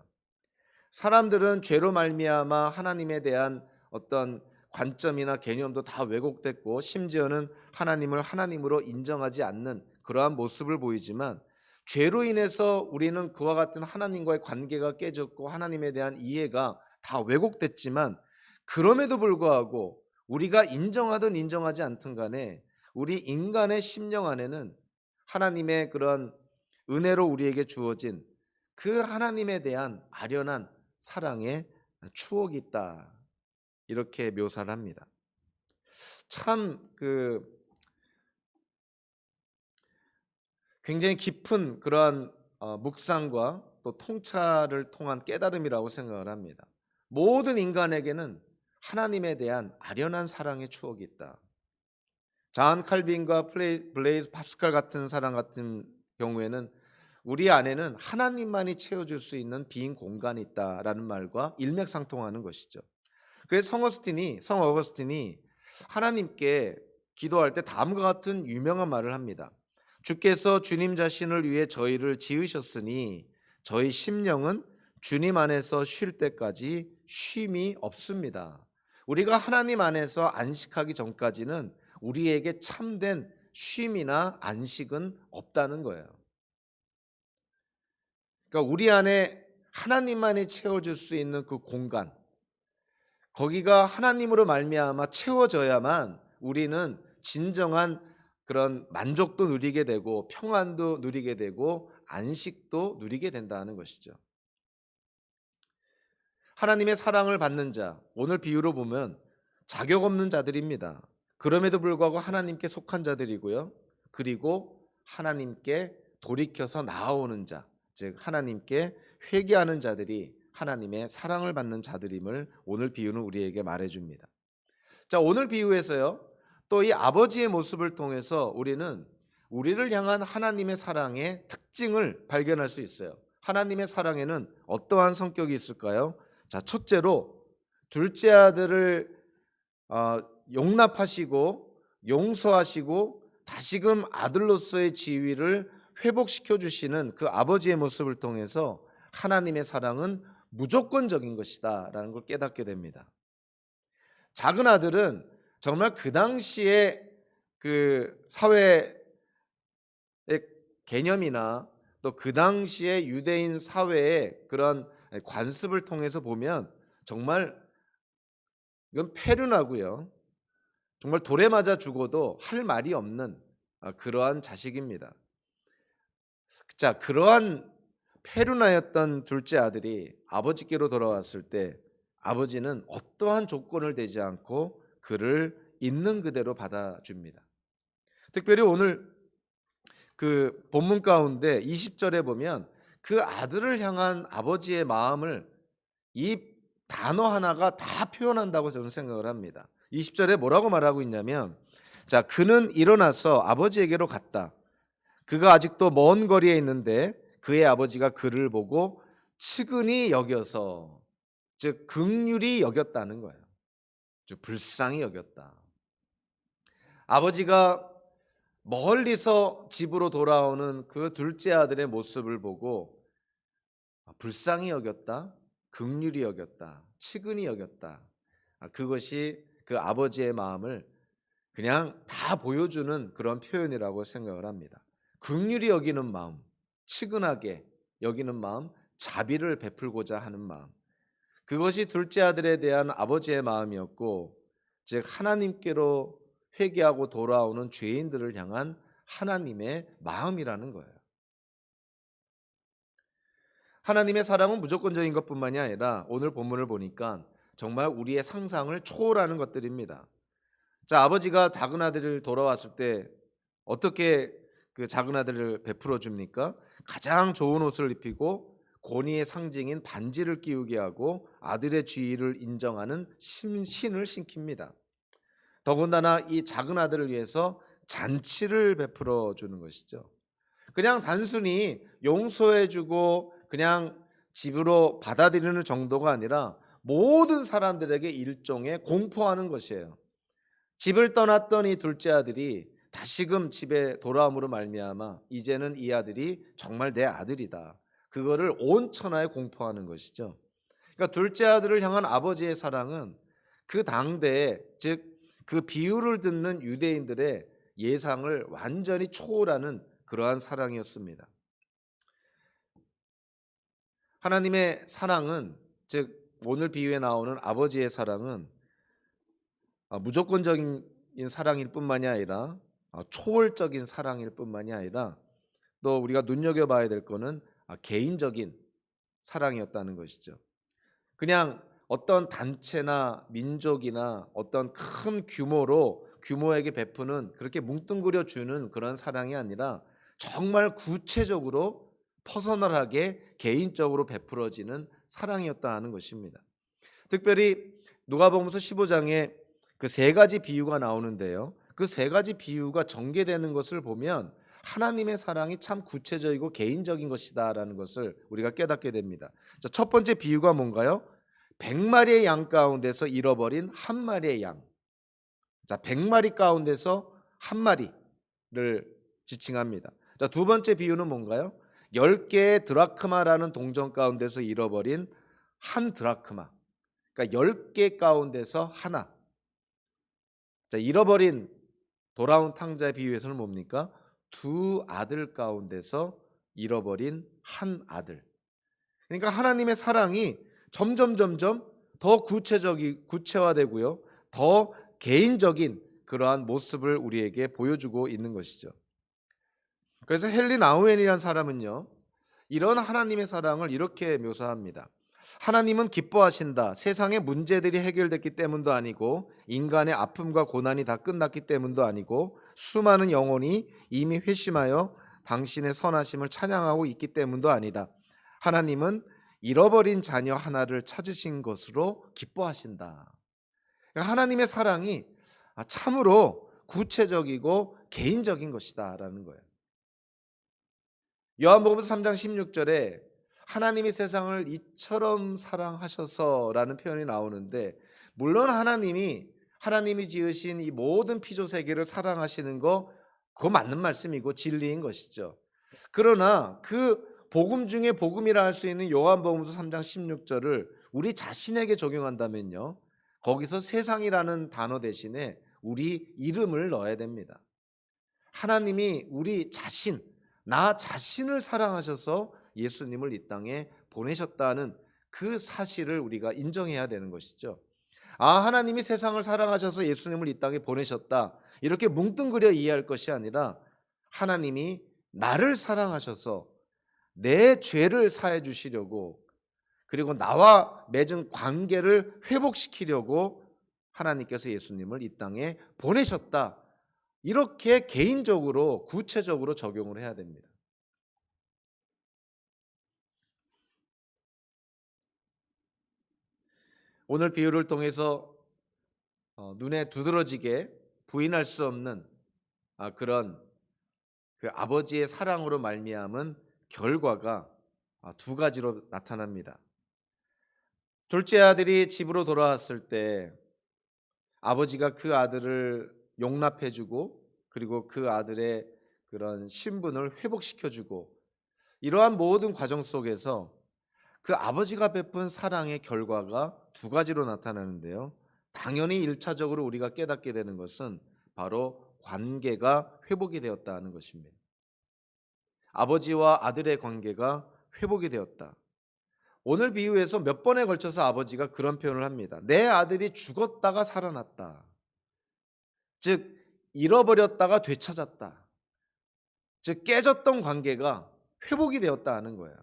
사람들은 죄로 말미암아 하나님에 대한 어떤 관점이나 개념도 다 왜곡됐고, 심지어는 하나님을 하나님으로 인정하지 않는 그러한 모습을 보이지만, 죄로 인해서 우리는 그와 같은 하나님과의 관계가 깨졌고 하나님에 대한 이해가 다 왜곡됐지만, 그럼에도 불구하고 우리가 인정하든 인정하지 않든 간에 우리 인간의 심령 안에는 하나님의 그런 은혜로 우리에게 주어진 그 하나님에 대한 아련한 사랑의 추억이 있다, 이렇게 묘사를 합니다. 참 굉장히 깊은 그러한 묵상과 또 통찰을 통한 깨달음이라고 생각을 합니다. 모든 인간에게는 하나님에 대한 아련한 사랑의 추억이 있다. 잔 칼빈과 블레이즈 파스칼 같은 사람 같은 경우에는 우리 안에는 하나님만이 채워줄 수 있는 빈 공간이 있다라는 말과 일맥상통하는 것이죠. 그래서 성 어거스틴이 하나님께 기도할 때 다음과 같은 유명한 말을 합니다. 주께서 주님 자신을 위해 저희를 지으셨으니 저희 심령은 주님 안에서 쉴 때까지 쉼이 없습니다. 우리가 하나님 안에서 안식하기 전까지는 우리에게 참된 쉼이나 안식은 없다는 거예요. 그러니까 우리 안에 하나님만이 채워줄 수 있는 그 공간, 거기가 하나님으로 말미암아 채워져야만 우리는 진정한 그런 만족도 누리게 되고 평안도 누리게 되고 안식도 누리게 된다는 것이죠. 하나님의 사랑을 받는 자, 오늘 비유로 보면 자격 없는 자들입니다. 그럼에도 불구하고 하나님께 속한 자들이고요. 그리고 하나님께 돌이켜서 나아오는 자, 즉 하나님께 회개하는 자들이 하나님의 사랑을 받는 자들임을 오늘 비유는 우리에게 말해줍니다. 자, 오늘 비유에서요, 또 이 아버지의 모습을 통해서 우리는 우리를 향한 하나님의 사랑의 특징을 발견할 수 있어요. 하나님의 사랑에는 어떠한 성격이 있을까요? 자, 첫째로 둘째 아들을 용납하시고 용서하시고 다시금 아들로서의 지위를 회복시켜 주시는 그 아버지의 모습을 통해서 하나님의 사랑은 무조건적인 것이다라는 걸 깨닫게 됩니다. 작은 아들은 정말 그 당시에 그 사회의 개념이나 또 그 당시에 유대인 사회의 그런 관습을 통해서 보면 정말 이건 페르나고요. 정말 돌에 맞아 죽어도 할 말이 없는 그러한 자식입니다. 자, 그러한 페르나였던 둘째 아들이 아버지께로 돌아왔을 때 아버지는 어떠한 조건을 대지 않고 그를 있는 그대로 받아줍니다. 특별히 오늘 그 본문 가운데 20절에 보면 그 아들을 향한 아버지의 마음을 이 단어 하나가 다 표현한다고 저는 생각을 합니다. 20절에 뭐라고 말하고 있냐면, 자, 그는 일어나서 아버지에게로 갔다. 그가 아직도 먼 거리에 있는데 그의 아버지가 그를 보고 측은히 여겨서, 즉 긍휼히 여겼다는 거예요. 즉 불쌍히 여겼다. 아버지가 멀리서 집으로 돌아오는 그 둘째 아들의 모습을 보고 불쌍히 여겼다, 긍휼히 여겼다, 측은히 여겼다. 그것이 그 아버지의 마음을 그냥 다 보여주는 그런 표현이라고 생각을 합니다. 긍휼히 여기는 마음, 측은하게 여기는 마음, 자비를 베풀고자 하는 마음. 그것이 둘째 아들에 대한 아버지의 마음이었고, 즉 하나님께로 회개하고 돌아오는 죄인들을 향한 하나님의 마음이라는 거예요. 하나님의 사랑은 무조건적인 것뿐만이 아니라 오늘 본문을 보니까 정말 우리의 상상을 초월하는 것들입니다. 자, 아버지가 작은 아들을 돌아왔을 때 어떻게 그 작은 아들을 베풀어 줍니까? 가장 좋은 옷을 입히고 권위의 상징인 반지를 끼우게 하고 아들의 지위를 인정하는 신을 신깁니다. 더군다나 이 작은 아들을 위해서 잔치를 베풀어 주는 것이죠. 그냥 단순히 용서해주고 그냥 집으로 받아들이는 정도가 아니라 모든 사람들에게 일종의 공포하는 것이에요. 집을 떠났던 이 둘째 아들이 다시금 집에 돌아옴으로 말미암아 이제는 이 아들이 정말 내 아들이다. 그거를 온 천하에 공포하는 것이죠. 그러니까 둘째 아들을 향한 아버지의 사랑은 그 당대에, 즉 그 비유를 듣는 유대인들의 예상을 완전히 초월하는 그러한 사랑이었습니다. 하나님의 사랑은, 즉 오늘 비유에 나오는 아버지의 사랑은 무조건적인 사랑일 뿐만이 아니라 초월적인 사랑일 뿐만이 아니라 또 우리가 눈여겨봐야 될 것은 개인적인 사랑이었다는 것이죠. 그냥 어떤 단체나 민족이나 어떤 큰 규모에게 베푸는, 그렇게 뭉뚱그려 주는 그런 사랑이 아니라 정말 구체적으로 퍼서널하게 개인적으로 베풀어지는 사랑이었다는 것입니다. 특별히 누가복음서 15장에 그 세 가지 비유가 나오는데요. 그 세 가지 비유가 전개되는 것을 보면 하나님의 사랑이 참 구체적이고 개인적인 것이다라는 것을 우리가 깨닫게 됩니다. 자, 첫 번째 비유가 뭔가요? 100마리의 양 가운데서 잃어버린 한 마리의 양. 자, 100마리 가운데서 한 마리를 지칭합니다. 자, 두 번째 비유는 뭔가요? 10개의 드라크마라는 동전 가운데서 잃어버린 한 드라크마. 그러니까 10개 가운데서 하나. 자, 잃어버린 돌아온 탕자의 비유에서는 뭡니까? 두 아들 가운데서 잃어버린 한 아들. 그러니까 하나님의 사랑이 점점 더 구체화되고요, 더 개인적인 그러한 모습을 우리에게 보여주고 있는 것이죠. 그래서 헨리 나우엔이라는 사람은요, 이런 하나님의 사랑을 이렇게 묘사합니다. 하나님은 기뻐하신다. 세상의 문제들이 해결됐기 때문도 아니고 인간의 아픔과 고난이 다 끝났기 때문도 아니고 수많은 영혼이 이미 회심하여 당신의 선하심을 찬양하고 있기 때문도 아니다. 하나님은 잃어버린 자녀 하나를 찾으신 것으로 기뻐하신다. 하나님의 사랑이 참으로 구체적이고 개인적인 것이다라는 거예요. 요한복음서 3장 16절에 하나님이 세상을 이처럼 사랑하셔서라는 표현이 나오는데, 물론 하나님이 지으신 이 모든 피조 세계를 사랑하시는 거, 그거 맞는 말씀이고 진리인 것이죠. 그러나 그 복음 중에 복음이라 할 수 있는 요한복음서 3장 16절을 우리 자신에게 적용한다면요, 거기서 세상이라는 단어 대신에 우리 이름을 넣어야 됩니다. 하나님이 나 자신을 사랑하셔서 예수님을 이 땅에 보내셨다는 그 사실을 우리가 인정해야 되는 것이죠. 하나님이 세상을 사랑하셔서 예수님을 이 땅에 보내셨다, 이렇게 뭉뚱그려 이해할 것이 아니라 하나님이 나를 사랑하셔서 내 죄를 사해 주시려고, 그리고 나와 맺은 관계를 회복시키려고 하나님께서 예수님을 이 땅에 보내셨다. 이렇게 개인적으로 구체적으로 적용을 해야 됩니다. 오늘 비유를 통해서 눈에 두드러지게 부인할 수 없는 그런 그 아버지의 사랑으로 말미암은 결과가 두 가지로 나타납니다. 둘째 아들이 집으로 돌아왔을 때 아버지가 그 아들을 용납해주고 그리고 그 아들의 그런 신분을 회복시켜주고 이러한 모든 과정 속에서 그 아버지가 베푼 사랑의 결과가 두 가지로 나타나는데요. 당연히 1차적으로 우리가 깨닫게 되는 것은 바로 관계가 회복이 되었다는 것입니다. 아버지와 아들의 관계가 회복이 되었다. 오늘 비유에서 몇 번에 걸쳐서 아버지가 그런 표현을 합니다. 내 아들이 죽었다가 살아났다. 즉 잃어버렸다가 되찾았다. 즉 깨졌던 관계가 회복이 되었다 하는 거예요.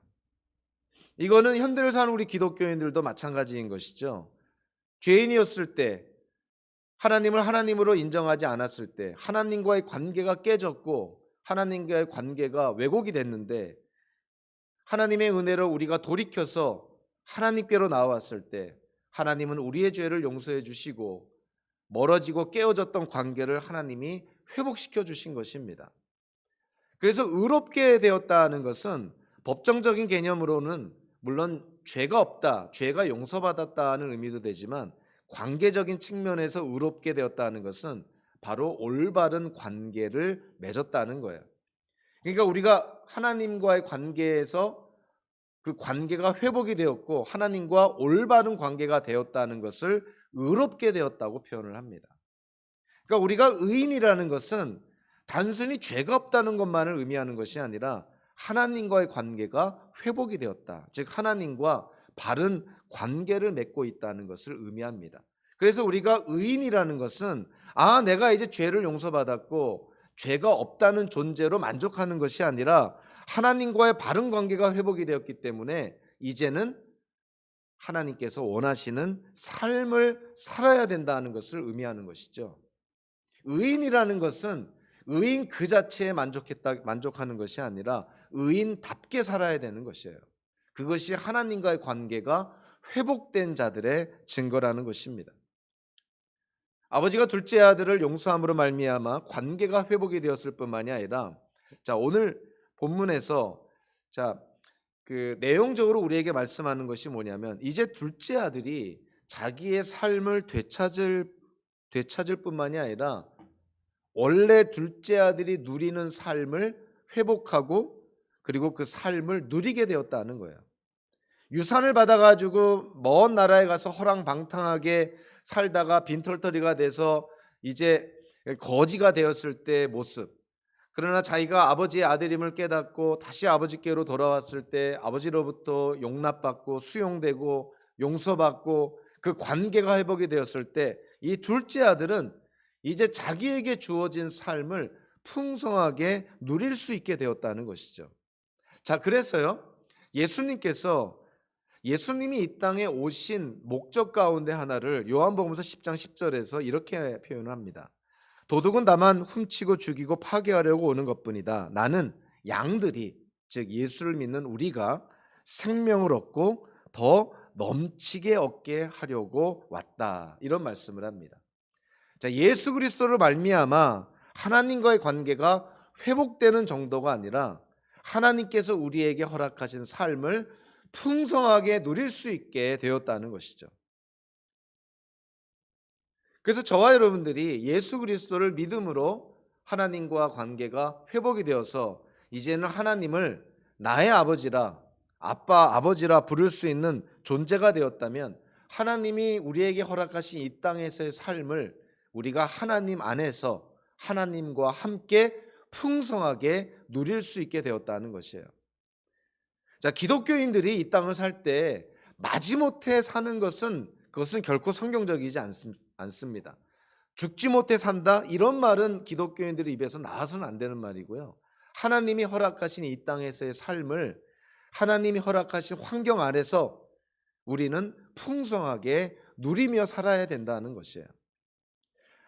이거는 현대를 사는 우리 기독교인들도 마찬가지인 것이죠. 죄인이었을 때 하나님을 하나님으로 인정하지 않았을 때 하나님과의 관계가 깨졌고 하나님과의 관계가 왜곡이 됐는데 하나님의 은혜로 우리가 돌이켜서 하나님께로 나왔을 때 하나님은 우리의 죄를 용서해 주시고 멀어지고 깨어졌던 관계를 하나님이 회복시켜 주신 것입니다. 그래서 의롭게 되었다는 것은 법정적인 개념으로는 물론 죄가 없다, 죄가 용서받았다는 의미도 되지만 관계적인 측면에서 의롭게 되었다는 것은 바로 올바른 관계를 맺었다는 거예요. 그러니까 우리가 하나님과의 관계에서 그 관계가 회복이 되었고 하나님과 올바른 관계가 되었다는 것을 의롭게 되었다고 표현을 합니다. 그러니까 우리가 의인이라는 것은 단순히 죄가 없다는 것만을 의미하는 것이 아니라 하나님과의 관계가 회복이 되었다. 즉 하나님과 바른 관계를 맺고 있다는 것을 의미합니다. 그래서 우리가 의인이라는 것은 내가 이제 죄를 용서받았고 죄가 없다는 존재로 만족하는 것이 아니라 하나님과의 바른 관계가 회복이 되었기 때문에 이제는 하나님께서 원하시는 삶을 살아야 된다는 것을 의미하는 것이죠. 의인이라는 것은 의인 그 자체에 만족하는 것이 아니라 의인답게 살아야 되는 것이에요. 그것이 하나님과의 관계가 회복된 자들의 증거라는 것입니다. 아버지가 둘째 아들을 용서함으로 말미암아 관계가 회복이 되었을 뿐만이 아니라 오늘 본문에서 그 내용적으로 우리에게 말씀하는 것이 뭐냐면 이제 둘째 아들이 자기의 삶을 되찾을 뿐만이 아니라 원래 둘째 아들이 누리는 삶을 회복하고 그리고 그 삶을 누리게 되었다는 거예요. 유산을 받아가지고 먼 나라에 가서 허랑방탕하게 살다가 빈털터리가 돼서 이제 거지가 되었을 때의 모습. 그러나 자기가 아버지의 아들임을 깨닫고 다시 아버지께로 돌아왔을 때 아버지로부터 용납받고 수용되고 용서받고 그 관계가 회복이 되었을 때 이 둘째 아들은 이제 자기에게 주어진 삶을 풍성하게 누릴 수 있게 되었다는 것이죠. 그래서요 예수님이 이 땅에 오신 목적 가운데 하나를 요한복음서 10장 10절에서 이렇게 표현을 합니다. 도둑은 다만 훔치고 죽이고 파괴하려고 오는 것뿐이다. 나는 양들이 즉 예수를 믿는 우리가 생명을 얻고 더 넘치게 얻게 하려고 왔다. 이런 말씀을 합니다. 예수 그리스도를 말미암아 하나님과의 관계가 회복되는 정도가 아니라 하나님께서 우리에게 허락하신 삶을 풍성하게 누릴 수 있게 되었다는 것이죠. 그래서 저와 여러분들이 예수 그리스도를 믿음으로 하나님과 관계가 회복이 되어서 이제는 하나님을 나의 아버지라 아버지라 부를 수 있는 존재가 되었다면 하나님이 우리에게 허락하신 이 땅에서의 삶을 우리가 하나님 안에서 하나님과 함께 풍성하게 누릴 수 있게 되었다는 것이에요. 기독교인들이 이 땅을 살 때 마지못해 사는 것은 그것은 결코 성경적이지 않습니다. 죽지 못해 산다 이런 말은 기독교인들의 입에서 나와서는 안 되는 말이고요. 하나님이 허락하신 이 땅에서의 삶을 하나님이 허락하신 환경 안에서 우리는 풍성하게 누리며 살아야 된다는 것이에요.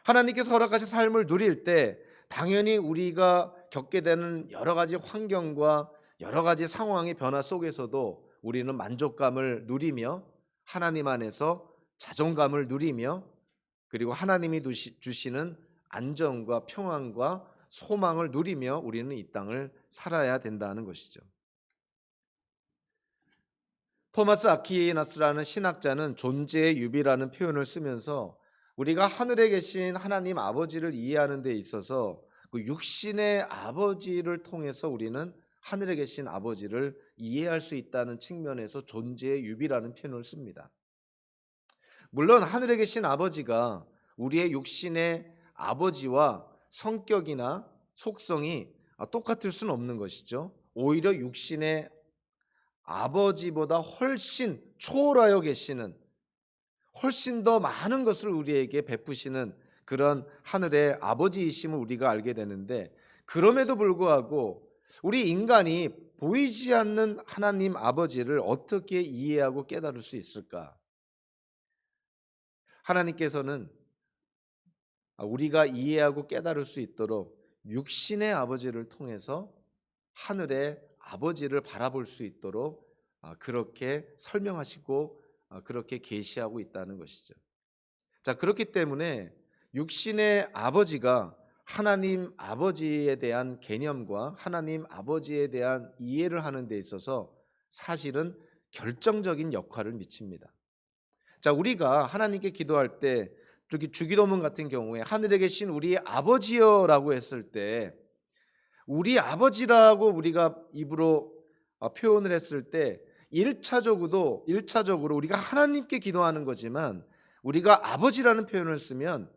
하나님께서 허락하신 삶을 누릴 때 당연히 우리가 겪게 되는 여러 가지 환경과 여러 가지 상황의 변화 속에서도 우리는 만족감을 누리며 하나님 안에서 자존감을 누리며 그리고 하나님이 주시는 안정과 평안과 소망을 누리며 우리는 이 땅을 살아야 된다는 것이죠. 토마스 아퀴나스라는 신학자는 존재의 유비라는 표현을 쓰면서 우리가 하늘에 계신 하나님 아버지를 이해하는 데 있어서 그 육신의 아버지를 통해서 우리는 하늘에 계신 아버지를 이해할 수 있다는 측면에서 존재의 유비라는 표현을 씁니다. 물론 하늘에 계신 아버지가 우리의 육신의 아버지와 성격이나 속성이 똑같을 수는 없는 것이죠. 오히려 육신의 아버지보다 훨씬 초월하여 계시는, 훨씬 더 많은 것을 우리에게 베푸시는 그런 하늘의 아버지이심을 우리가 알게 되는데, 그럼에도 불구하고 우리 인간이 보이지 않는 하나님 아버지를 어떻게 이해하고 깨달을 수 있을까? 하나님께서는 우리가 이해하고 깨달을 수 있도록 육신의 아버지를 통해서 하늘의 아버지를 바라볼 수 있도록 그렇게 설명하시고 그렇게 계시하고 있다는 것이죠. 자, 그렇기 때문에 육신의 아버지가 하나님 아버지에 대한 개념과 하나님 아버지에 대한 이해를 하는 데 있어서 사실은 결정적인 역할을 미칩니다. 자, 우리가 하나님께 기도할 때 주기도문 같은 경우에 하늘에 계신 우리 아버지여라고 했을 때 우리 아버지라고 우리가 입으로 표현을 했을 때 1차적으로 우리가 하나님께 기도하는 거지만 우리가 아버지라는 표현을 쓰면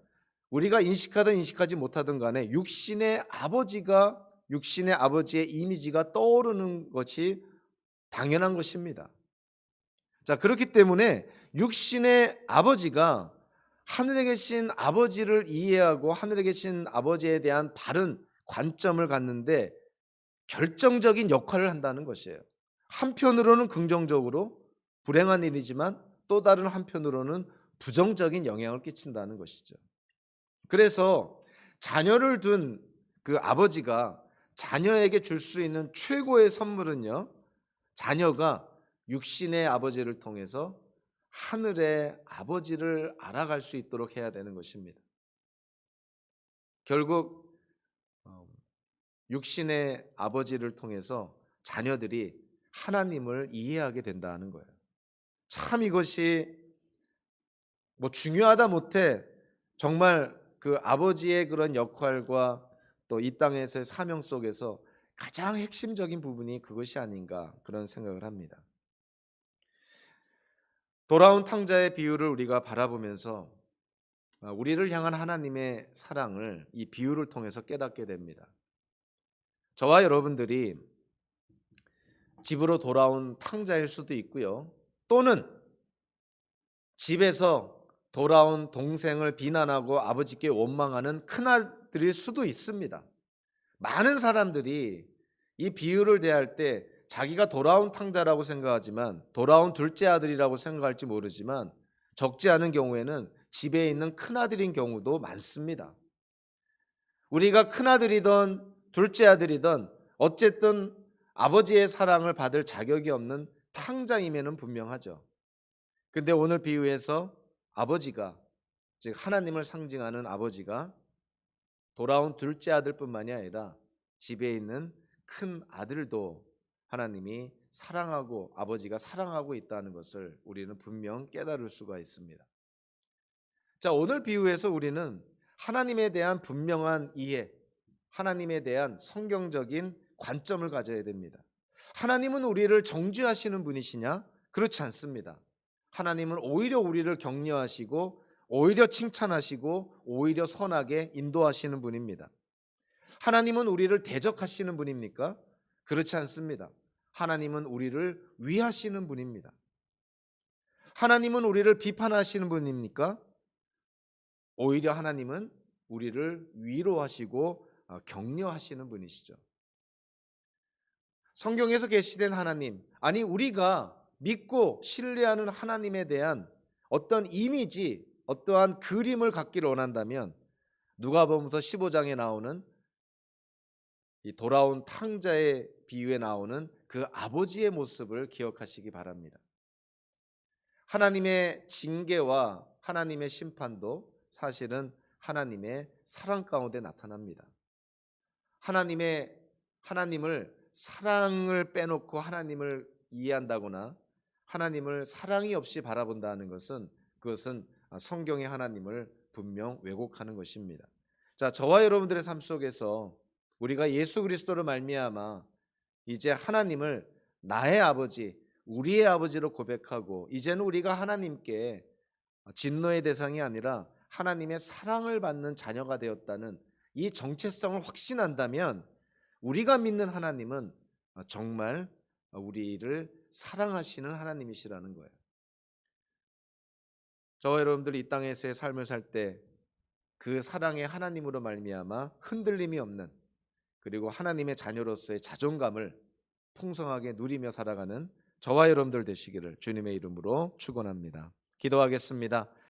우리가 인식하든 인식하지 못하든 간에 육신의 아버지의 이미지가 떠오르는 것이 당연한 것입니다. 자, 그렇기 때문에 육신의 아버지가 하늘에 계신 아버지를 이해하고 하늘에 계신 아버지에 대한 바른 관점을 갖는데 결정적인 역할을 한다는 것이에요. 한편으로는 긍정적으로 불행한 일이지만 또 다른 한편으로는 부정적인 영향을 끼친다는 것이죠. 그래서 자녀를 둔 그 아버지가 자녀에게 줄 수 있는 최고의 선물은요, 자녀가 육신의 아버지를 통해서 하늘의 아버지를 알아갈 수 있도록 해야 되는 것입니다. 결국 육신의 아버지를 통해서 자녀들이 하나님을 이해하게 된다는 거예요. 참 이것이 중요하다 못해 정말 그 아버지의 그런 역할과 또 이 땅에서의 사명 속에서 가장 핵심적인 부분이 그것이 아닌가 그런 생각을 합니다. 돌아온 탕자의 비유를 우리가 바라보면서 우리를 향한 하나님의 사랑을 이 비유를 통해서 깨닫게 됩니다. 저와 여러분들이 집으로 돌아온 탕자일 수도 있고요. 또는 집에서 돌아온 동생을 비난하고 아버지께 원망하는 큰아들일 수도 있습니다. 많은 사람들이 이 비유를 대할 때 자기가 돌아온 탕자라고 생각하지만 돌아온 둘째 아들이라고 생각할지 모르지만 적지 않은 경우에는 집에 있는 큰아들인 경우도 많습니다. 우리가 큰아들이든 둘째 아들이든 어쨌든 아버지의 사랑을 받을 자격이 없는 탕자임에는 분명하죠. 근데 오늘 비유에서 아버지가, 즉 하나님을 상징하는 아버지가 돌아온 둘째 아들뿐만이 아니라 집에 있는 큰 아들도 하나님이 사랑하고 아버지가 사랑하고 있다는 것을 우리는 분명 깨달을 수가 있습니다. 자, 오늘 비유에서 우리는 하나님에 대한 분명한 이해, 하나님에 대한 성경적인 관점을 가져야 됩니다. 하나님은 우리를 정죄하시는 분이시냐? 그렇지 않습니다. 하나님은 오히려 우리를 격려하시고 오히려 칭찬하시고 오히려 선하게 인도하시는 분입니다. 하나님은 우리를 대적하시는 분입니까? 그렇지 않습니다. 하나님은 우리를 위하시는 분입니다. 하나님은 우리를 비판하시는 분입니까? 오히려 하나님은 우리를 위로하시고 격려하시는 분이시죠. 성경에서 계시된 하나님, 아니 우리가 믿고 신뢰하는 하나님에 대한 어떤 이미지, 어떠한 그림을 갖기를 원한다면 누가복음서 15장에 나오는 이 돌아온 탕자의 비유에 나오는 그 아버지의 모습을 기억하시기 바랍니다. 하나님의 징계와 하나님의 심판도 사실은 하나님의 사랑 가운데 나타납니다. 하나님을 사랑을 빼놓고 하나님을 이해한다거나 하나님을 사랑이 없이 바라본다는 것은 그것은 성경의 하나님을 분명 왜곡하는 것입니다. 자, 저와 여러분들의 삶 속에서 우리가 예수 그리스도로 말미암아 이제 하나님을 나의 아버지, 우리의 아버지로 고백하고 이제는 우리가 하나님께 진노의 대상이 아니라 하나님의 사랑을 받는 자녀가 되었다는 이 정체성을 확신한다면 우리가 믿는 하나님은 정말 우리를 사랑하시는 하나님이시라는 거예요. 저와 여러분들이 이 땅에서의 삶을 살 때 그 사랑의 하나님으로 말미암아 흔들림이 없는, 그리고 하나님의 자녀로서의 자존감을 풍성하게 누리며 살아가는 저와 여러분들 되시기를 주님의 이름으로 축원합니다. 기도하겠습니다.